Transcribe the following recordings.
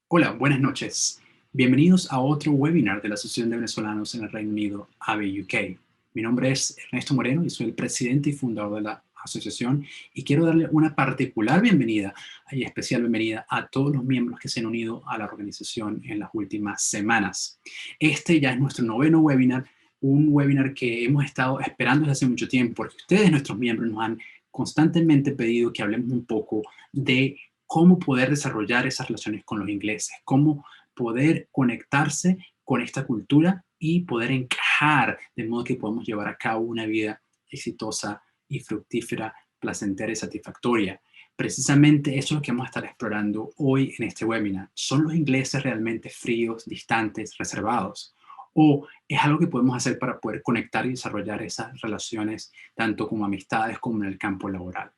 Hola, buenas noches. Bienvenidos a otro webinar de la Asociación de Venezolanos en el Reino Unido, AVE UK. Mi nombre es Ernesto Moreno y soy el presidente y fundador de la asociación y quiero darle una particular bienvenida y especial bienvenida a todos los miembros que se han unido a la organización en las últimas semanas. Este ya es nuestro noveno webinar, un webinar que hemos estado esperando desde hace mucho tiempo porque ustedes, nuestros miembros, nos han constantemente pedido que hablemos un poco de cómo poder desarrollar esas relaciones con los ingleses, cómo poder conectarse con esta cultura y poder encajar de modo que podamos llevar a cabo una vida exitosa y fructífera, placentera y satisfactoria. Precisamente eso es lo que vamos a estar explorando hoy en este webinar. ¿Son los ingleses realmente fríos, distantes, reservados? ¿O es algo que podemos hacer para poder conectar y desarrollar esas relaciones tanto como amistades como en el campo laboral?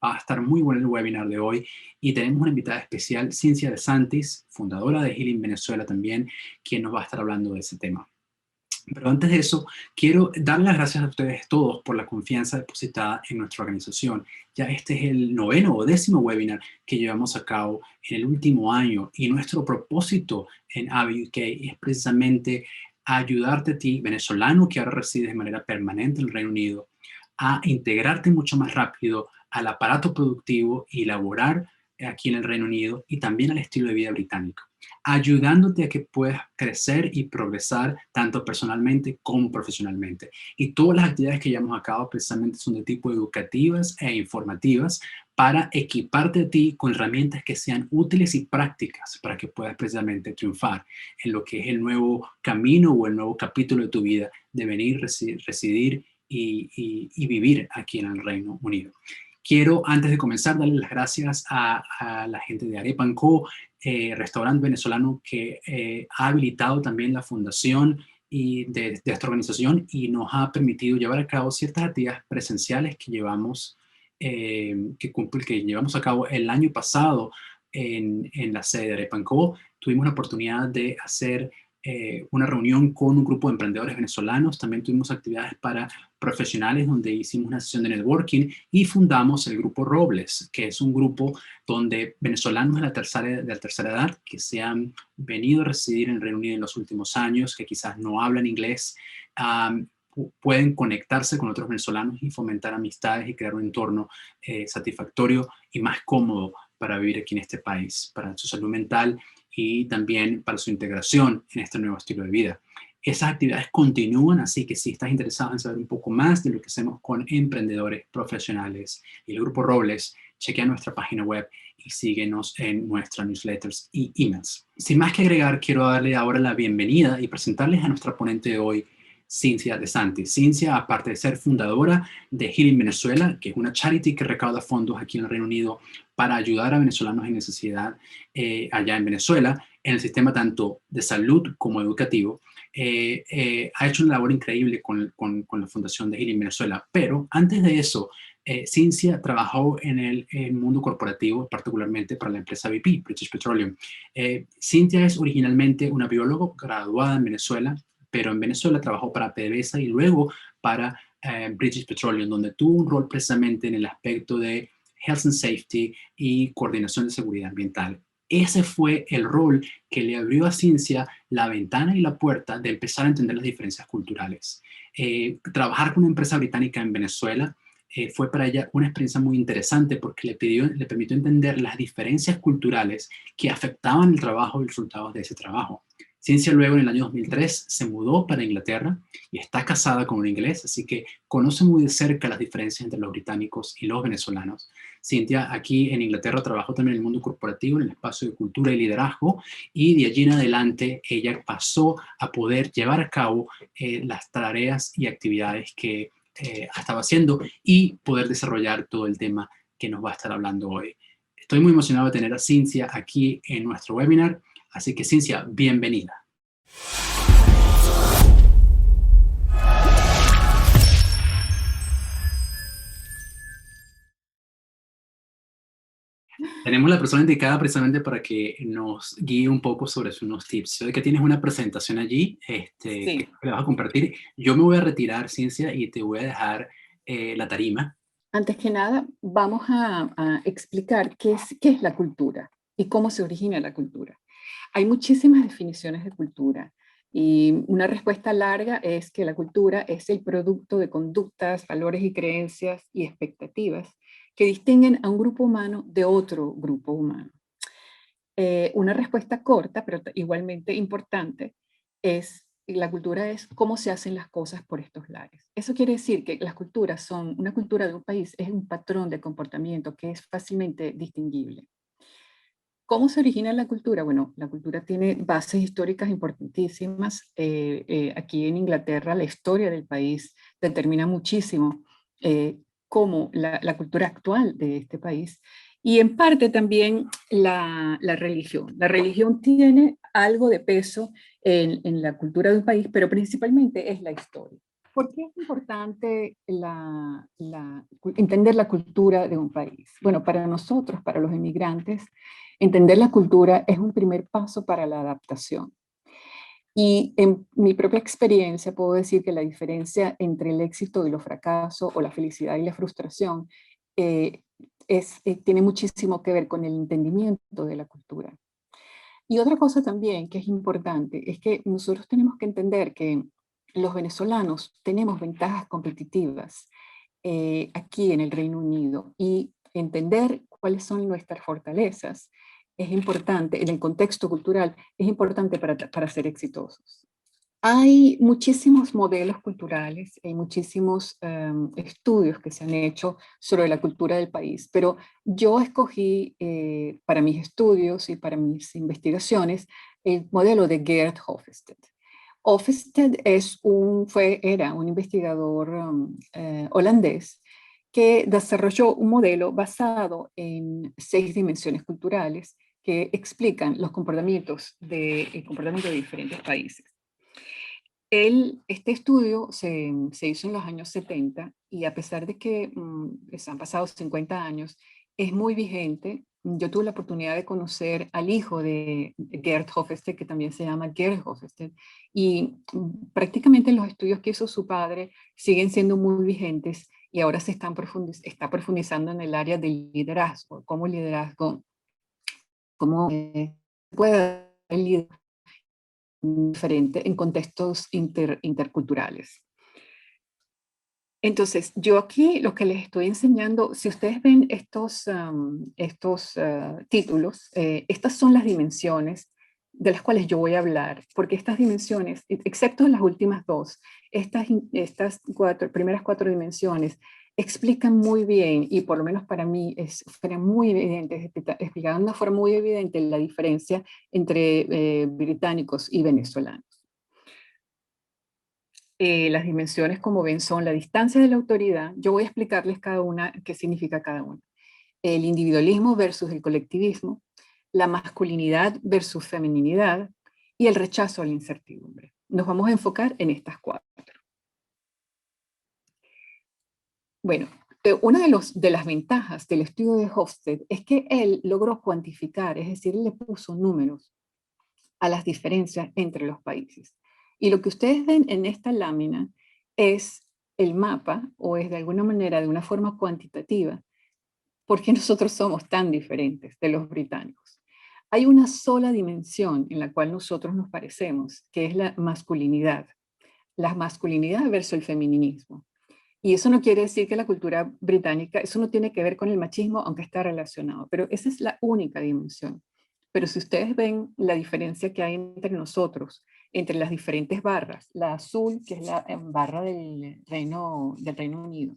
Va a estar muy bueno el webinar de hoy y tenemos una invitada especial, Cincia de Santis, fundadora de Healing Venezuela también, quien nos va a estar hablando de ese tema. Pero antes de eso, quiero dar las gracias a ustedes todos por la confianza depositada en nuestra organización. Ya este es el noveno o décimo webinar que llevamos a cabo en el último año y nuestro propósito en AVE UK es precisamente ayudarte a ti, venezolano que ahora resides de manera permanente en el Reino Unido, a integrarte mucho más rápido al aparato productivo y laborar aquí en el Reino Unido y también al estilo de vida británico, ayudándote a que puedas crecer y progresar tanto personalmente como profesionalmente. Y todas las actividades que llevamos a cabo precisamente son de tipo educativas e informativas para equiparte a ti con herramientas que sean útiles y prácticas para que puedas precisamente triunfar en lo que es el nuevo camino o el nuevo capítulo de tu vida de venir, residir y vivir aquí en el Reino Unido. Quiero, antes de comenzar, darle las gracias a la gente de Arepa & Co., restaurante venezolano que ha habilitado también la fundación y de esta organización y nos ha permitido llevar a cabo ciertas actividades presenciales que llevamos, que llevamos a cabo el año pasado en la sede de Arepa & Co. Tuvimos la oportunidad de hacer una reunión con un grupo de emprendedores venezolanos. También tuvimos actividades para profesionales donde hicimos una sesión de networking y fundamos el grupo Robles, que es un grupo donde venezolanos de la tercera edad que se han venido a residir en el Reino Unido en los últimos años, que quizás no hablan inglés, pueden conectarse con otros venezolanos y fomentar amistades y crear un entorno satisfactorio y más cómodo para vivir aquí en este país, para su salud mental y también para su integración en este nuevo estilo de vida. Esas actividades continúan, así que si estás interesado en saber un poco más de lo que hacemos con emprendedores profesionales y el Grupo Robles, chequea nuestra página web y síguenos en nuestras newsletters y emails. Sin más que agregar, quiero darle ahora la bienvenida y presentarles a nuestra ponente de hoy, Cincia de Santis. Cincia, aparte de ser fundadora de Healing Venezuela, que es una charity que recauda fondos aquí en el Reino Unido para ayudar a venezolanos en necesidad allá en Venezuela, en el sistema tanto de salud como educativo, ha hecho una labor increíble con la Fundación de Healing Venezuela. Pero antes de eso, Cincia trabajó en el mundo corporativo, particularmente para la empresa BP, British Petroleum. Cincia es originalmente una bióloga graduada en Venezuela, pero en Venezuela trabajó para PDVSA y luego para British Petroleum, donde tuvo un rol precisamente en el aspecto de Health and Safety y coordinación de seguridad ambiental. Ese fue el rol que le abrió a Cincia la ventana y la puerta de empezar a entender las diferencias culturales. Trabajar con una empresa británica en Venezuela fue para ella una experiencia muy interesante porque le permitió entender las diferencias culturales que afectaban el trabajo y los resultados de ese trabajo. Cincia luego en el año 2003 se mudó para Inglaterra y está casada con un inglés, así que conoce muy de cerca las diferencias entre los británicos y los venezolanos. Cincia aquí en Inglaterra trabajó también en el mundo corporativo, en el espacio de cultura y liderazgo, y de allí en adelante ella pasó a poder llevar a cabo las tareas y actividades que estaba haciendo y poder desarrollar todo el tema que nos va a estar hablando hoy. Estoy muy emocionado de tener a Cincia aquí en nuestro webinar, así que Cincia, bienvenida. Tenemos la persona indicada precisamente para que nos guíe un poco sobre unos tips. Sé que tienes una presentación allí que Sí, le vas a compartir. Yo me voy a retirar, Cincia, y te voy a dejar la tarima. antes que nada, vamos a explicar qué es la cultura y cómo se origina la cultura. Hay muchísimas definiciones de cultura y una respuesta larga es que la cultura es el producto de conductas, valores y creencias y expectativas que distinguen a un grupo humano de otro grupo humano. Una respuesta corta, pero igualmente importante, es la cultura es cómo se hacen las cosas por estos lares. Eso quiere decir que las culturas son, una cultura de un país es un patrón de comportamiento que es fácilmente distinguible. ¿Cómo se origina la cultura? Bueno, la cultura tiene bases históricas importantísimas. Aquí en Inglaterra la historia del país determina muchísimo cómo la cultura actual de este país y en parte también la religión. La religión tiene algo de peso en la cultura de un país, pero principalmente es la historia. ¿Por qué es importante entender la cultura de un país? Bueno, para nosotros, para los inmigrantes, entender la cultura es un primer paso para la adaptación. Y en mi propia experiencia puedo decir que la diferencia entre el éxito y los fracasos o la felicidad y la frustración eh, tiene muchísimo que ver con el entendimiento de la cultura. Y otra cosa también que es importante es que nosotros tenemos que entender que los venezolanos tenemos ventajas competitivas aquí en el Reino Unido y entender cuáles son nuestras fortalezas es importante, en el contexto cultural, es importante para ser exitosos. Hay muchísimos modelos culturales, hay muchísimos estudios que se han hecho sobre la cultura del país, pero yo escogí para mis estudios y para mis investigaciones el modelo de Geert Hofstede. Hofstede era un investigador holandés que desarrolló un modelo basado en 6 dimensiones culturales que explican los comportamientos el comportamiento de diferentes países. Este estudio se hizo en los años 70 y a pesar de que han pasado 50 años, es muy vigente. Yo tuve la oportunidad de conocer al hijo de Geert Hofstede, que también se llama Geert Hofstede, y prácticamente los estudios que hizo su padre siguen siendo muy vigentes y ahora está profundizando en el área del liderazgo, cómo puede liderar diferente en contextos interculturales. Entonces, yo aquí lo que les estoy enseñando, si ustedes ven estos títulos, estas son las dimensiones de las cuales yo voy a hablar, porque estas dimensiones, excepto las últimas dos, estas primeras 4 dimensiones explican muy bien, y por lo menos para mí fuera muy evidente, explicaban de una forma muy evidente la diferencia entre británicos y venezolanos. Las dimensiones, como ven, son la distancia de la autoridad. Yo voy a explicarles cada una qué significa cada una. El individualismo versus el colectivismo, la masculinidad versus feminidad y el rechazo a la incertidumbre. Nos vamos a enfocar en estas 4. Bueno, una de las ventajas del estudio de Hofstede es que él logró cuantificar, es decir, él le puso números a las diferencias entre los países. Y lo que ustedes ven en esta lámina es el mapa, o es de alguna manera, de una forma cuantitativa, por qué nosotros somos tan diferentes de los británicos. Hay una sola dimensión en la cual nosotros nos parecemos, que es la masculinidad. La masculinidad versus el feminismo. Y eso no quiere decir que la cultura británica, eso no tiene que ver con el machismo, aunque está relacionado, pero esa es la única dimensión. Pero si ustedes ven la diferencia que hay entre nosotros, entre las diferentes barras, la azul, que es la barra del Reino Unido,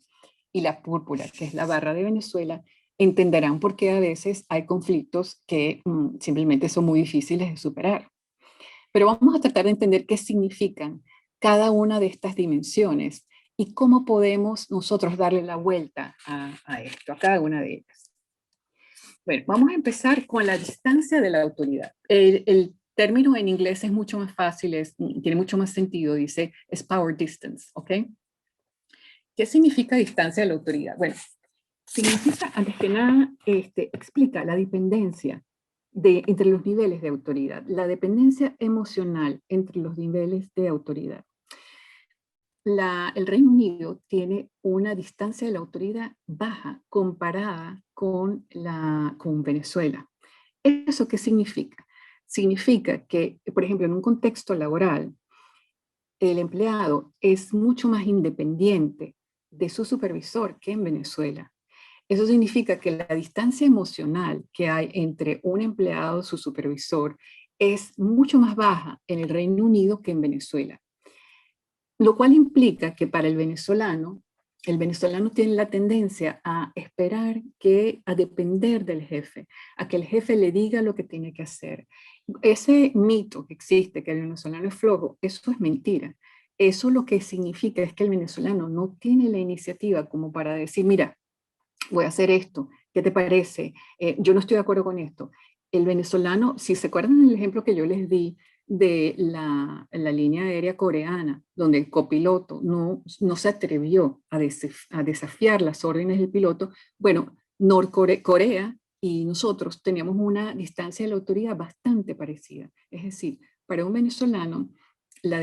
y la púrpura, que es la barra de Venezuela, entenderán por qué a veces hay conflictos que simplemente son muy difíciles de superar. Pero vamos a tratar de entender qué significan cada una de estas dimensiones y cómo podemos nosotros darle la vuelta a esto, a cada una de ellas. Bueno, vamos a empezar con la distancia de la autoridad. El término en inglés es mucho más fácil, tiene mucho más sentido, dice es power distance, ¿ok? ¿Qué significa distancia de la autoridad? Bueno, significa, antes que nada, explica la dependencia entre los niveles de autoridad, la dependencia emocional entre los niveles de autoridad. El Reino Unido tiene una distancia de la autoridad baja comparada con Venezuela. ¿Eso qué significa? significa que, por ejemplo, en un contexto laboral, el empleado es mucho más independiente de su supervisor que en Venezuela. Eso significa que la distancia emocional que hay entre un empleado y su supervisor es mucho más baja en el Reino Unido que en Venezuela. Lo cual implica que para el venezolano tiene la tendencia a esperar a depender del jefe, a que el jefe le diga lo que tiene que hacer. Ese mito que existe, que el venezolano es flojo, eso es mentira. Eso lo que significa es que el venezolano no tiene la iniciativa como para decir, mira, voy a hacer esto, ¿qué te parece? Yo no estoy de acuerdo con esto. El venezolano, si se acuerdan del ejemplo que yo les di de la línea aérea coreana, donde el copiloto no se atrevió a desafiar las órdenes del piloto, bueno, Corea y nosotros teníamos una distancia de la autoridad bastante parecida. Es decir, para un venezolano, la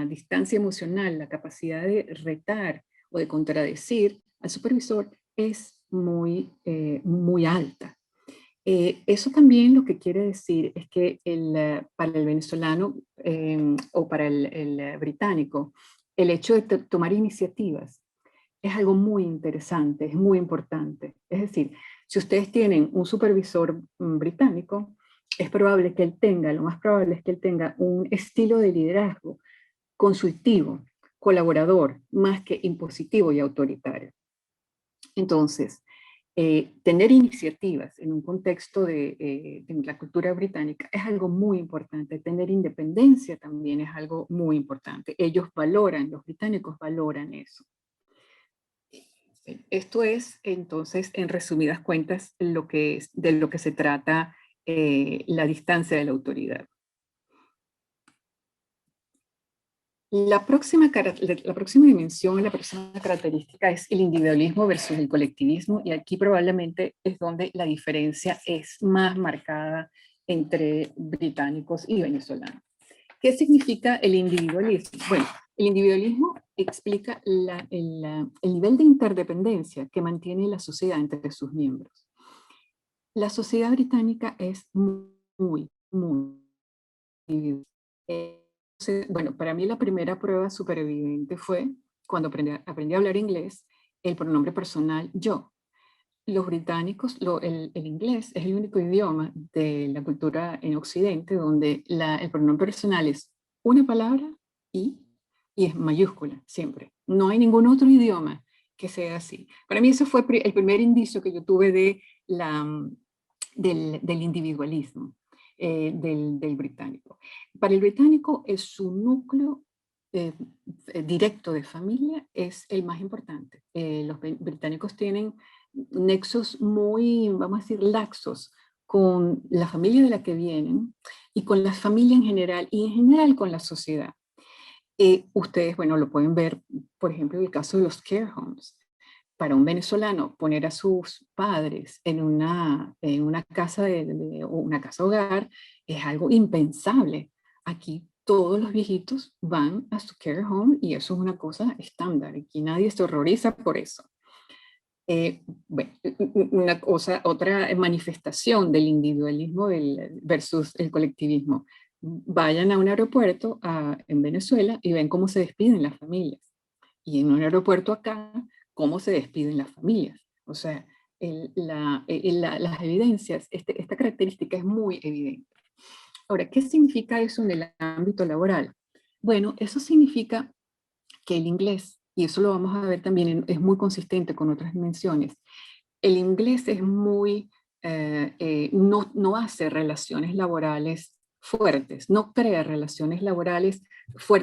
distancia emocional, la capacidad de retar o de contradecir al supervisor es muy alta. Eso también lo que quiere decir es que para el venezolano o para el británico, el hecho de tomar iniciativas es algo muy interesante, es muy importante. Es decir, si ustedes tienen un supervisor británico, es probable que él tenga, lo más probable es que él tenga un estilo de liderazgo consultivo, colaborador, más que impositivo y autoritario. Entonces, tener iniciativas en un contexto de la cultura británica es algo muy importante. Tener independencia también es algo muy importante. Los británicos valoran eso. Esto es, entonces, en resumidas cuentas, de lo que se trata la distancia de la autoridad. La próxima dimensión, la próxima característica es el individualismo versus el colectivismo, y aquí probablemente es donde la diferencia es más marcada entre británicos y venezolanos. ¿Qué significa el individualismo? Bueno, el individualismo explica el nivel de interdependencia que mantiene la sociedad entre sus miembros. La sociedad británica es muy individual. Bueno, para mí la primera prueba superviviente fue cuando aprendí a hablar inglés, el pronombre personal yo. Los británicos, el inglés es el único idioma de la cultura en Occidente donde el pronombre personal es una palabra y es mayúscula siempre. No hay ningún otro idioma que sea así. Para mí eso fue el primer indicio que yo tuve del individualismo. Del británico. Para el británico, su núcleo directo de familia es el más importante. Los británicos tienen nexos muy, vamos a decir, laxos con la familia de la que vienen y con la familia en general, y en general con la sociedad. Ustedes, bueno, lo pueden ver, por ejemplo, en el caso de los care homes. Para un venezolano, poner a sus padres en una casa una casa hogar es algo impensable. Aquí todos los viejitos van a su care home y eso es una cosa estándar. Aquí nadie se horroriza por eso. Bueno, otra manifestación del individualismo versus el colectivismo. Vayan a un aeropuerto en Venezuela y ven cómo se despiden las familias. Y en un aeropuerto acá, cómo se despiden las familias. O sea, las evidencias, esta característica es muy evidente. Ahora, ¿qué significa eso en el ámbito laboral? Bueno, eso significa que el inglés, y eso lo vamos a ver también, es muy consistente con otras dimensiones, el inglés es no hace relaciones laborales fuertes, no crea relaciones laborales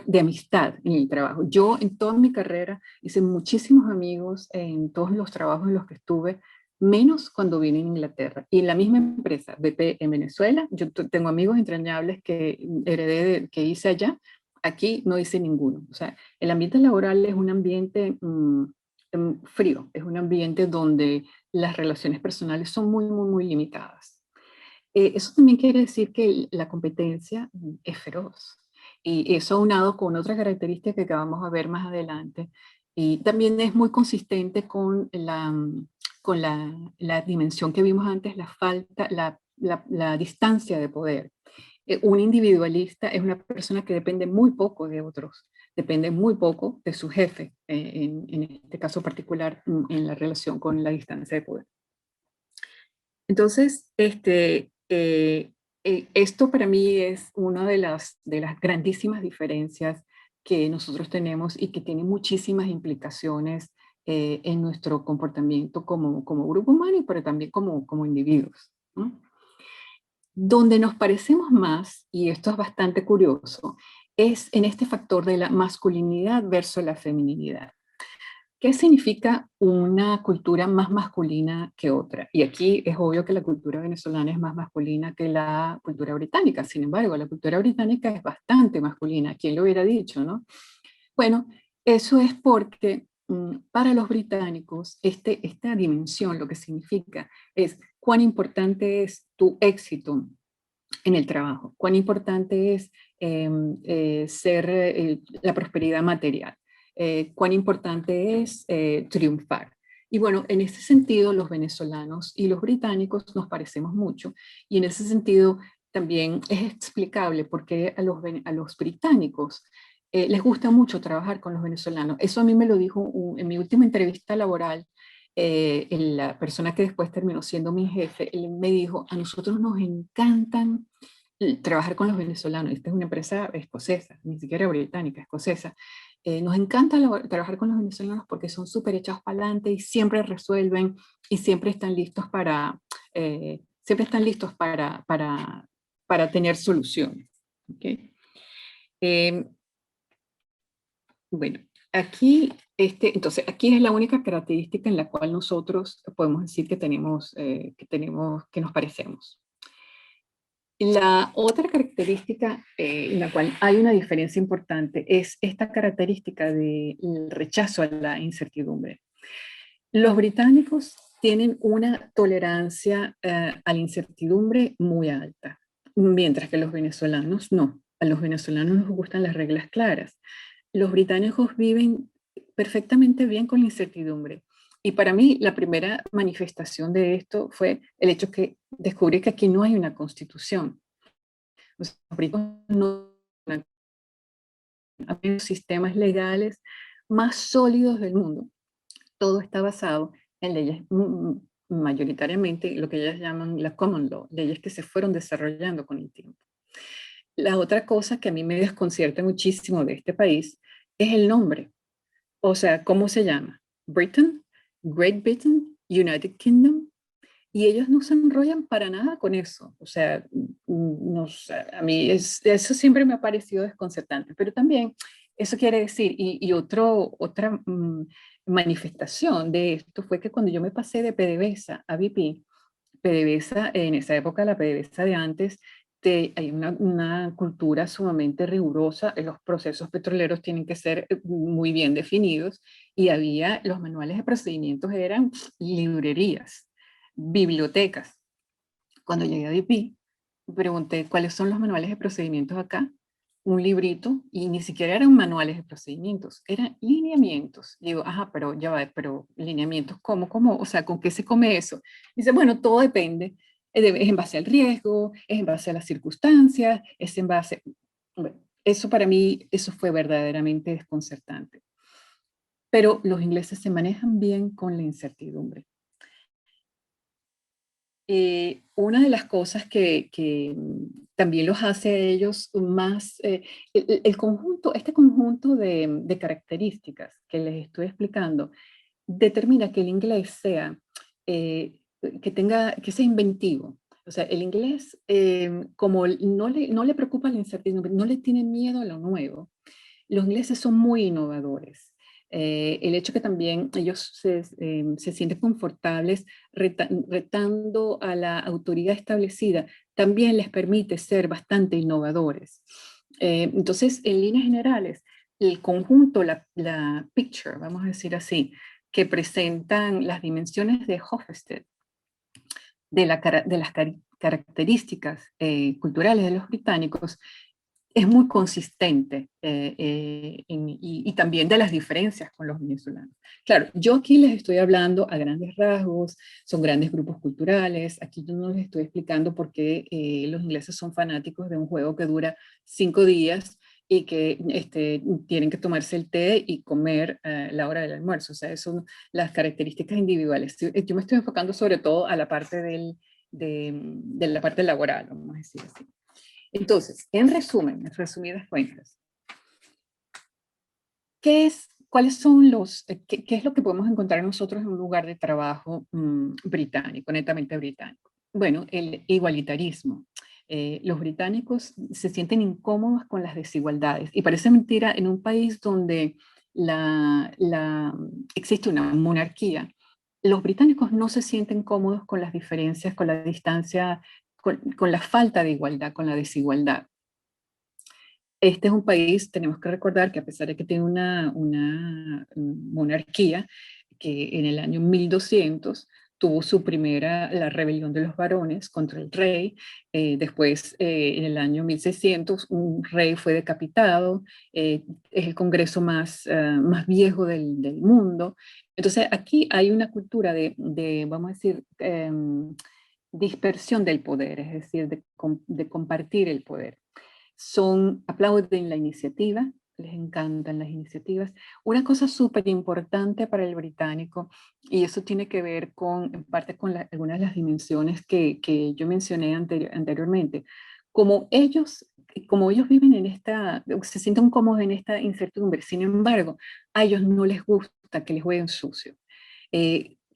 de amistad en el trabajo. Yo en toda mi carrera hice muchísimos amigos en todos los trabajos en los que estuve, menos cuando vine a Inglaterra. Y en la misma empresa, BP en Venezuela, yo tengo amigos entrañables que heredé, que hice allá, aquí no hice ninguno. O sea, el ambiente laboral es un ambiente frío, es un ambiente donde las relaciones personales son muy limitadas. Eso también quiere decir que la competencia es feroz. Y eso aunado con otra característica que vamos a ver más adelante, y también es muy consistente con la dimensión que vimos antes, la la distancia de poder. Un individualista es una persona que depende muy poco de otros, depende muy poco de su jefe, en este caso particular, en la relación con la distancia de poder. Entonces, esto para mí es una de las grandísimas diferencias que nosotros tenemos y que tiene muchísimas implicaciones en nuestro comportamiento como grupo humano, pero también como individuos, ¿no? Donde nos parecemos más, y esto es bastante curioso, es en este factor de la masculinidad versus la feminidad. ¿Qué significa una cultura más masculina que otra? Y aquí es obvio que la cultura venezolana es más masculina que la cultura británica. Sin embargo, la cultura británica es bastante masculina. ¿Quién lo hubiera dicho, no? Bueno, eso es porque para los británicos esta dimensión lo que significa es cuán importante es tu éxito en el trabajo, cuán importante es la prosperidad material, cuán importante es triunfar. Y bueno, en ese sentido los venezolanos y los británicos nos parecemos mucho, y en ese sentido también es explicable por qué a los británicos les gusta mucho trabajar con los venezolanos. Eso a mí me lo dijo en mi última entrevista laboral. La persona que después terminó siendo mi jefe, él me dijo, a nosotros nos encantan trabajar con los venezolanos. Esta es una empresa escocesa, ni siquiera británica, escocesa. Nos encanta trabajar con los venezolanos porque son súper echados para adelante y siempre resuelven y siempre están listos para tener soluciones. ¿Okay? Bueno, entonces, aquí es la única característica en la cual nosotros podemos decir que nos parecemos. La otra característica en la cual hay una diferencia importante es esta característica del rechazo a la incertidumbre. Los británicos tienen una tolerancia a la incertidumbre muy alta, mientras que los venezolanos no. A los venezolanos nos gustan las reglas claras. Los británicos viven perfectamente bien con la incertidumbre. Y para mí la primera manifestación de esto fue el hecho que descubrí que aquí no hay una constitución. Los británicos no hay los sistemas legales más sólidos del mundo. Todo está basado en leyes mayoritariamente lo que ellas llaman la common law, leyes que se fueron desarrollando con el tiempo. La otra cosa que a mí me desconcierta muchísimo de este país es el nombre. O sea, ¿cómo se llama? Britain, Great Britain, United Kingdom. Y ellos no se enrollan para nada con eso. O sea, no sé, a mí eso siempre me ha parecido desconcertante. Pero también eso quiere decir, y otra manifestación de esto fue que cuando yo me pasé de PDVSA a VP, PDVSA, en esa época la PDVSA de antes, hay una cultura sumamente rigurosa, los procesos petroleros tienen que ser muy bien definidos y los manuales de procedimientos eran librerías, bibliotecas. Cuando llegué a BP, pregunté cuáles son los manuales de procedimientos acá, un librito, y ni siquiera eran manuales de procedimientos, eran lineamientos. Digo, ajá, pero ya va, pero lineamientos, ¿cómo? O sea, ¿con qué se come eso? Dice, bueno, todo depende. Es en base al riesgo, es en base a las circunstancias, es en base... Bueno, eso para mí, eso fue verdaderamente desconcertante. Pero los ingleses se manejan bien con la incertidumbre. Una de las cosas que también los hace a ellos más, este conjunto de características que les estoy explicando, determina que el inglés que sea inventivo. O sea, el inglés, como no le preocupa la incertidumbre, no le tiene miedo a lo nuevo, los ingleses son muy innovadores. El hecho que también ellos se sienten confortables retando a la autoridad establecida también les permite ser bastante innovadores. Entonces, en líneas generales, el conjunto, la picture, vamos a decir así, que presentan las dimensiones de Hofstede, de las características culturales de los británicos, es muy consistente y también de las diferencias con los venezolanos. Claro, yo aquí les estoy hablando a grandes rasgos, son grandes grupos culturales, aquí yo no les estoy explicando por qué los ingleses son fanáticos de un juego que dura 5 días y que tienen que tomarse el té y comer a la hora del almuerzo. O sea, son las características individuales. Yo me estoy enfocando sobre todo a la parte de la parte laboral, vamos a decir así. Entonces, en resumen, en resumidas cuentas, ¿cuáles son qué es lo que podemos encontrar nosotros en un lugar de trabajo británico, netamente británico? Bueno, el igualitarismo. Los británicos se sienten incómodos con las desigualdades y parece mentira en un país donde existe una monarquía. Los británicos no se sienten cómodos con las diferencias, con la distancia, con la falta de igualdad, con la desigualdad. Este es un país, tenemos que recordar que a pesar de que tiene una monarquía, que en el año 1200 tuvo la rebelión de los varones contra el rey, después en el año 1600 un rey fue decapitado, es el congreso más viejo del mundo. Entonces aquí hay una cultura vamos a decir, dispersión del poder, es decir, de compartir el poder. Aplauden la iniciativa, les encantan las iniciativas. Una cosa súper importante para el británico, y eso tiene que ver en parte con algunas de las dimensiones que yo mencioné anteriormente, como ellos viven se sienten cómodos en esta incertidumbre, sin embargo, a ellos no les gusta que les jueguen sucio.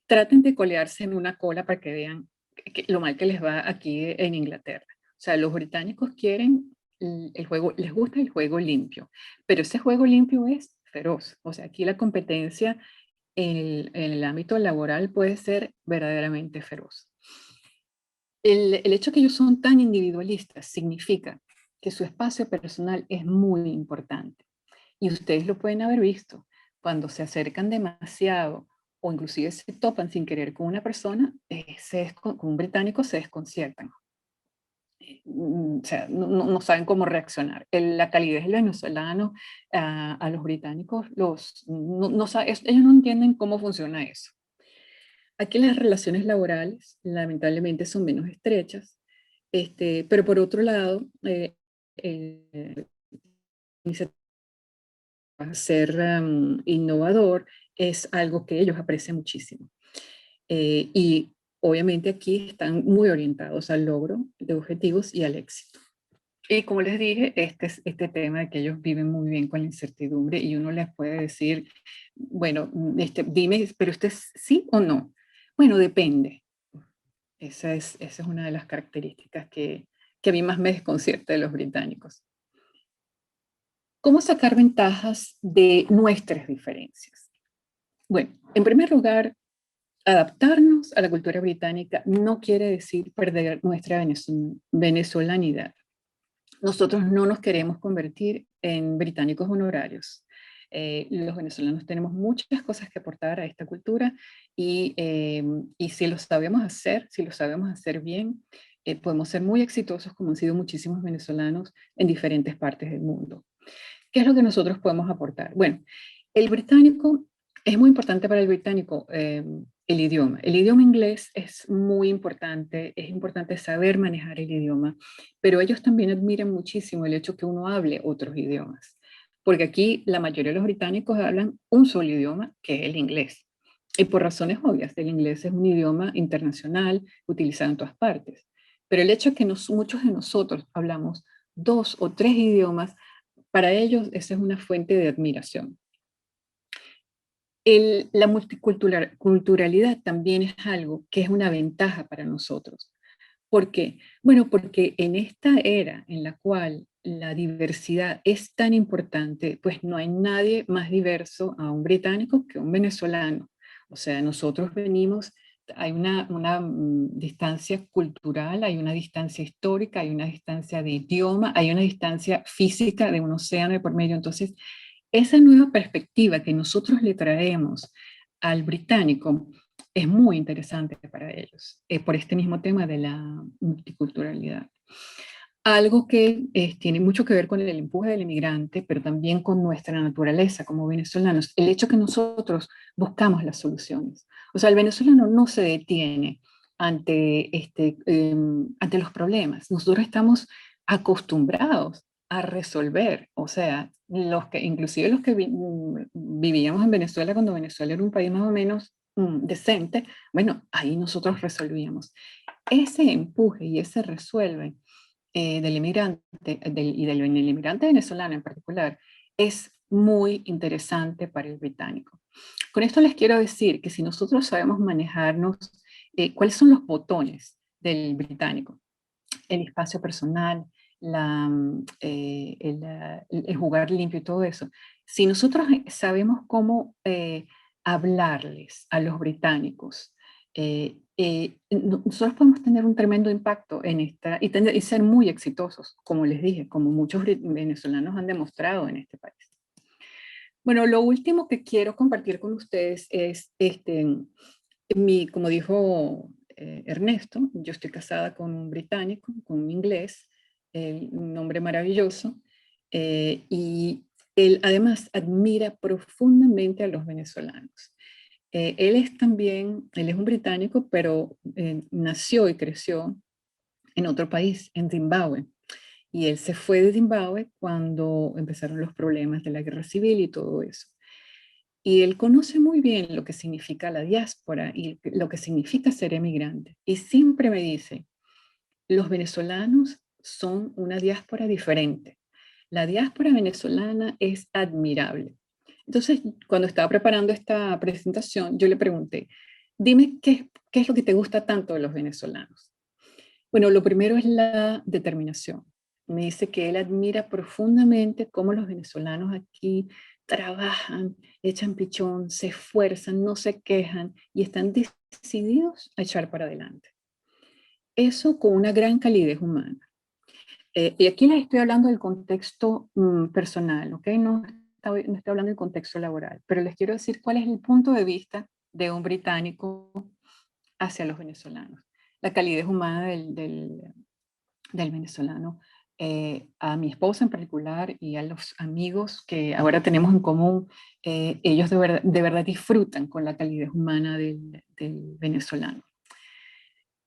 Traten de colearse en una cola para que vean lo mal que les va aquí en Inglaterra. O sea, los británicos quieren el juego, les gusta el juego limpio, pero ese juego limpio es feroz. O sea, aquí la competencia en el ámbito laboral puede ser verdaderamente feroz. El hecho que ellos son tan individualistas significa que su espacio personal es muy importante. Y ustedes lo pueden haber visto. Cuando se acercan demasiado o inclusive se topan sin querer con una persona, con un británico se desconciertan. O sea, no saben cómo reaccionar. La calidez del venezolano a los británicos, ellos no entienden cómo funciona eso. Aquí las relaciones laborales lamentablemente son menos estrechas, pero por otro lado, ser innovador es algo que ellos aprecian muchísimo. Y obviamente aquí están muy orientados al logro de objetivos y al éxito. Y como les dije, este tema de que ellos viven muy bien con la incertidumbre y uno les puede decir, bueno, dime, pero usted sí o no. Bueno, depende. Esa es una de las características que a mí más me desconcierta de los británicos. ¿Cómo sacar ventajas de nuestras diferencias? Bueno, en primer lugar, adaptarnos a la cultura británica no quiere decir perder nuestra venezolanidad. Nosotros no nos queremos convertir en británicos honorarios. Los venezolanos tenemos muchas cosas que aportar a esta cultura y si lo sabemos hacer bien, podemos ser muy exitosos como han sido muchísimos venezolanos en diferentes partes del mundo. ¿Qué es lo que nosotros podemos aportar? Bueno, el británico, es muy importante para el británico el idioma. El idioma inglés es muy importante, es importante saber manejar el idioma, pero ellos también admiran muchísimo el hecho que uno hable otros idiomas, porque aquí la mayoría de los británicos hablan un solo idioma, que es el inglés. Y por razones obvias, el inglés es un idioma internacional utilizado en todas partes. Pero el hecho de que muchos de nosotros hablamos 2 o 3 idiomas, para ellos esa es una fuente de admiración. La multiculturalidad también es algo que es una ventaja para nosotros. ¿Por qué? Bueno, porque en esta era en la cual la diversidad es tan importante, pues no hay nadie más diverso a un británico que un venezolano. O sea, nosotros venimos, hay una distancia cultural, hay una distancia histórica, hay una distancia de idioma, hay una distancia física de un océano de por medio. Entonces, esa nueva perspectiva que nosotros le traemos al británico es muy interesante para ellos, por este mismo tema de la multiculturalidad. Algo que tiene mucho que ver con el empuje del inmigrante, pero también con nuestra naturaleza como venezolanos, el hecho que nosotros buscamos las soluciones. O sea, el venezolano no se detiene ante los problemas. Nosotros estamos acostumbrados a resolver. O sea, inclusive los que vivíamos en Venezuela cuando Venezuela era un país más o menos decente, bueno, ahí nosotros resolvíamos. Ese empuje y ese resuelve del inmigrante y del inmigrante venezolano en particular es muy interesante para el británico. Con esto les quiero decir que si nosotros sabemos manejarnos, cuáles son los botones del británico, el espacio personal, el jugar limpio y todo eso, si nosotros sabemos cómo hablarles a los británicos, nosotros podemos tener un tremendo impacto en y ser muy exitosos, como les dije, como muchos venezolanos han demostrado en este país. Bueno, lo último que quiero compartir con ustedes es, como dijo Ernesto, yo estoy casada con un británico, con un inglés, un hombre maravilloso, y él además admira profundamente a los venezolanos. Él es un británico, pero nació y creció en otro país, en Zimbabue. Y él se fue de Zimbabue cuando empezaron los problemas de la guerra civil y todo eso. Y él conoce muy bien lo que significa la diáspora y lo que significa ser emigrante. Y siempre me dice, los venezolanos son una diáspora diferente. La diáspora venezolana es admirable. Entonces, cuando estaba preparando esta presentación, yo le pregunté, dime qué es lo que te gusta tanto de los venezolanos. Bueno, lo primero es la determinación. Me dice que él admira profundamente cómo los venezolanos aquí trabajan, echan pichón, se esfuerzan, no se quejan y están decididos a echar para adelante. Eso con una gran calidez humana. Y aquí les estoy hablando del contexto personal, ¿ok? No estoy hablando del contexto laboral, pero les quiero decir cuál es el punto de vista de un británico hacia los venezolanos. La calidez humana del venezolano. A mi esposa en particular y a los amigos que ahora tenemos en común, ellos de verdad disfrutan con la calidez humana del venezolano.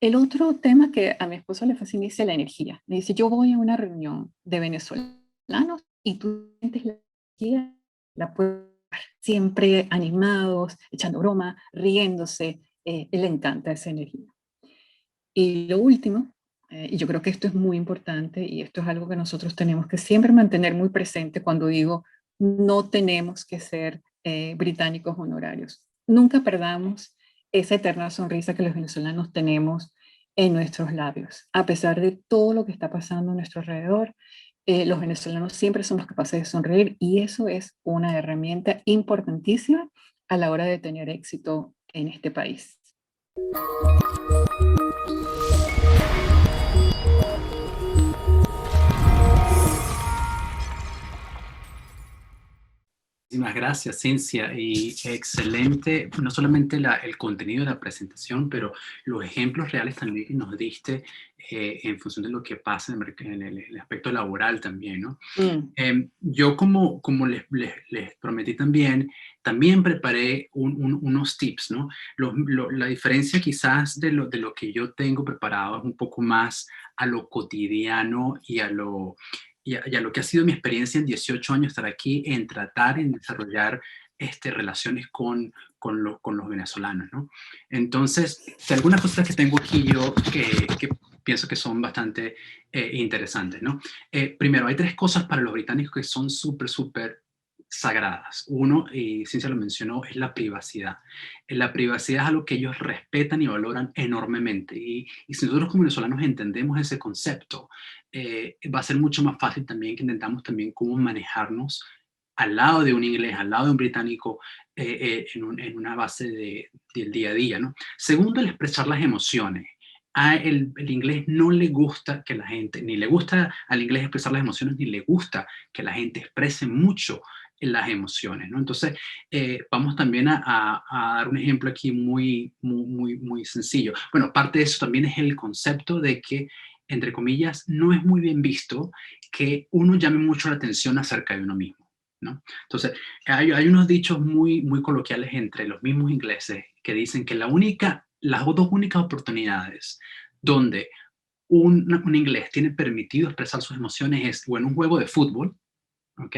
El otro tema que a mi esposo le fascina es la energía. Me dice, yo voy a una reunión de venezolanos y tú sientes la energía, la puedes ver, siempre animados, echando broma, riéndose. Le encanta esa energía. Y lo último, y yo creo que esto es muy importante y esto es algo que nosotros tenemos que siempre mantener muy presente cuando digo, no tenemos que ser británicos honorarios. Nunca perdamos esa eterna sonrisa que los venezolanos tenemos en nuestros labios. A pesar de todo lo que está pasando a nuestro alrededor, los venezolanos siempre somos capaces de sonreír y eso es una herramienta importantísima a la hora de tener éxito en este país. Muchísimas gracias, Cincia, y excelente, no solamente el contenido de la presentación, pero los ejemplos reales también que nos diste en función de lo que pasa en el aspecto laboral también, ¿no? Yo como les prometí también preparé unos tips, ¿no? La diferencia quizás de lo que yo tengo preparado es un poco más a lo cotidiano y a lo que ha sido mi experiencia en 18 años estar aquí, en tratar, en desarrollar relaciones con los venezolanos, ¿no? Entonces, de algunas cosas que tengo aquí yo que pienso que son bastante interesantes, ¿no? Primero, hay tres cosas para los británicos que son súper sagradas. Uno, y Ciencia lo mencionó, es la privacidad. La privacidad es algo que ellos respetan y valoran enormemente. Y si nosotros como venezolanos entendemos ese concepto, va a ser mucho más fácil también que intentamos también cómo manejarnos al lado de un inglés, al lado de un británico, en una base del día a día, ¿no? Segundo, el expresar las emociones. El inglés no le gusta que la gente, ni le gusta al inglés expresar las emociones, ni le gusta que la gente exprese mucho las emociones, ¿no? Entonces, vamos también a dar un ejemplo aquí muy sencillo. Bueno, parte de eso también es el concepto de que entre comillas, no es muy bien visto que uno llame mucho la atención acerca de uno mismo, ¿no? Entonces, hay unos dichos muy coloquiales entre los mismos ingleses que dicen que las dos únicas oportunidades donde un inglés tiene permitido expresar sus emociones es o en un juego de fútbol, ¿ok?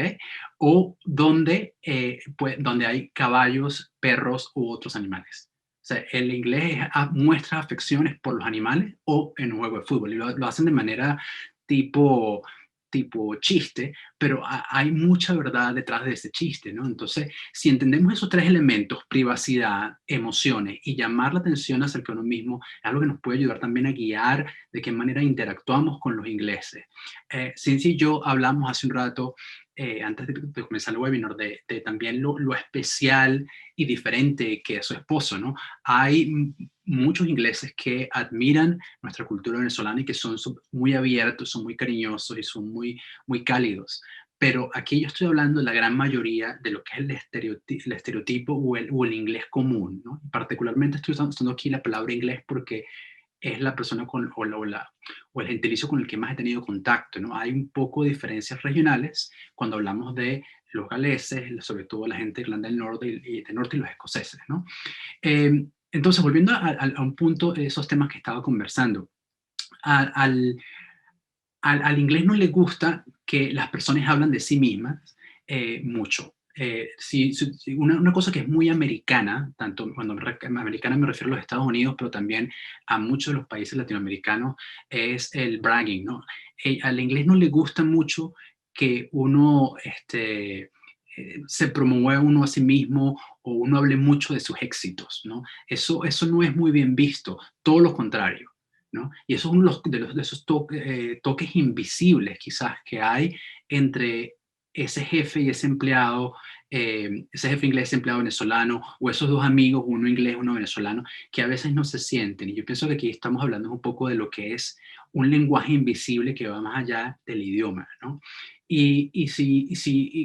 O donde hay caballos, perros u otros animales. O sea, el inglés muestra afecciones por los animales o en un juego de fútbol. Y lo hacen de manera tipo, tipo chiste, pero hay mucha verdad detrás de ese chiste, ¿no? Entonces, si entendemos esos tres elementos, privacidad, emociones y llamar la atención acerca de uno mismo, es algo que nos puede ayudar también a guiar de qué manera interactuamos con los ingleses. Cindy y yo hablamos hace un rato antes de comenzar el webinar, de también lo especial y diferente que es su esposo, ¿no? Hay muchos ingleses que admiran nuestra cultura venezolana y que son muy abiertos, son muy cariñosos y son muy cálidos. Pero aquí yo estoy hablando de la gran mayoría de lo que es el estereotipo o el inglés común, ¿no? Particularmente estoy usando aquí la palabra inglés porque es la persona o el gentilicio con el que más he tenido contacto, ¿no? Hay un poco de diferencias regionales cuando hablamos de los galeses, sobre todo la gente de Irlanda del Norte y los escoceses, ¿no? Entonces, volviendo a un punto de esos temas que estaba conversando, al, al, al inglés no le gusta que las personas hablan de sí mismas mucho. Una cosa que es muy americana, tanto cuando americana me refiero a los Estados Unidos, pero también a muchos de los países latinoamericanos, es el bragging, ¿no? Al inglés no le gusta mucho que uno se promueva uno a sí mismo o uno hable mucho de sus éxitos, ¿no? Eso no es muy bien visto, todo lo contrario, ¿no? Y eso es uno de esos toques invisibles quizás que hay entre ese jefe y ese jefe inglés, empleado venezolano, o esos dos amigos, uno inglés, uno venezolano, que a veces no se sienten. Y yo pienso que aquí estamos hablando un poco de lo que es un lenguaje invisible que va más allá del idioma, ¿no? Y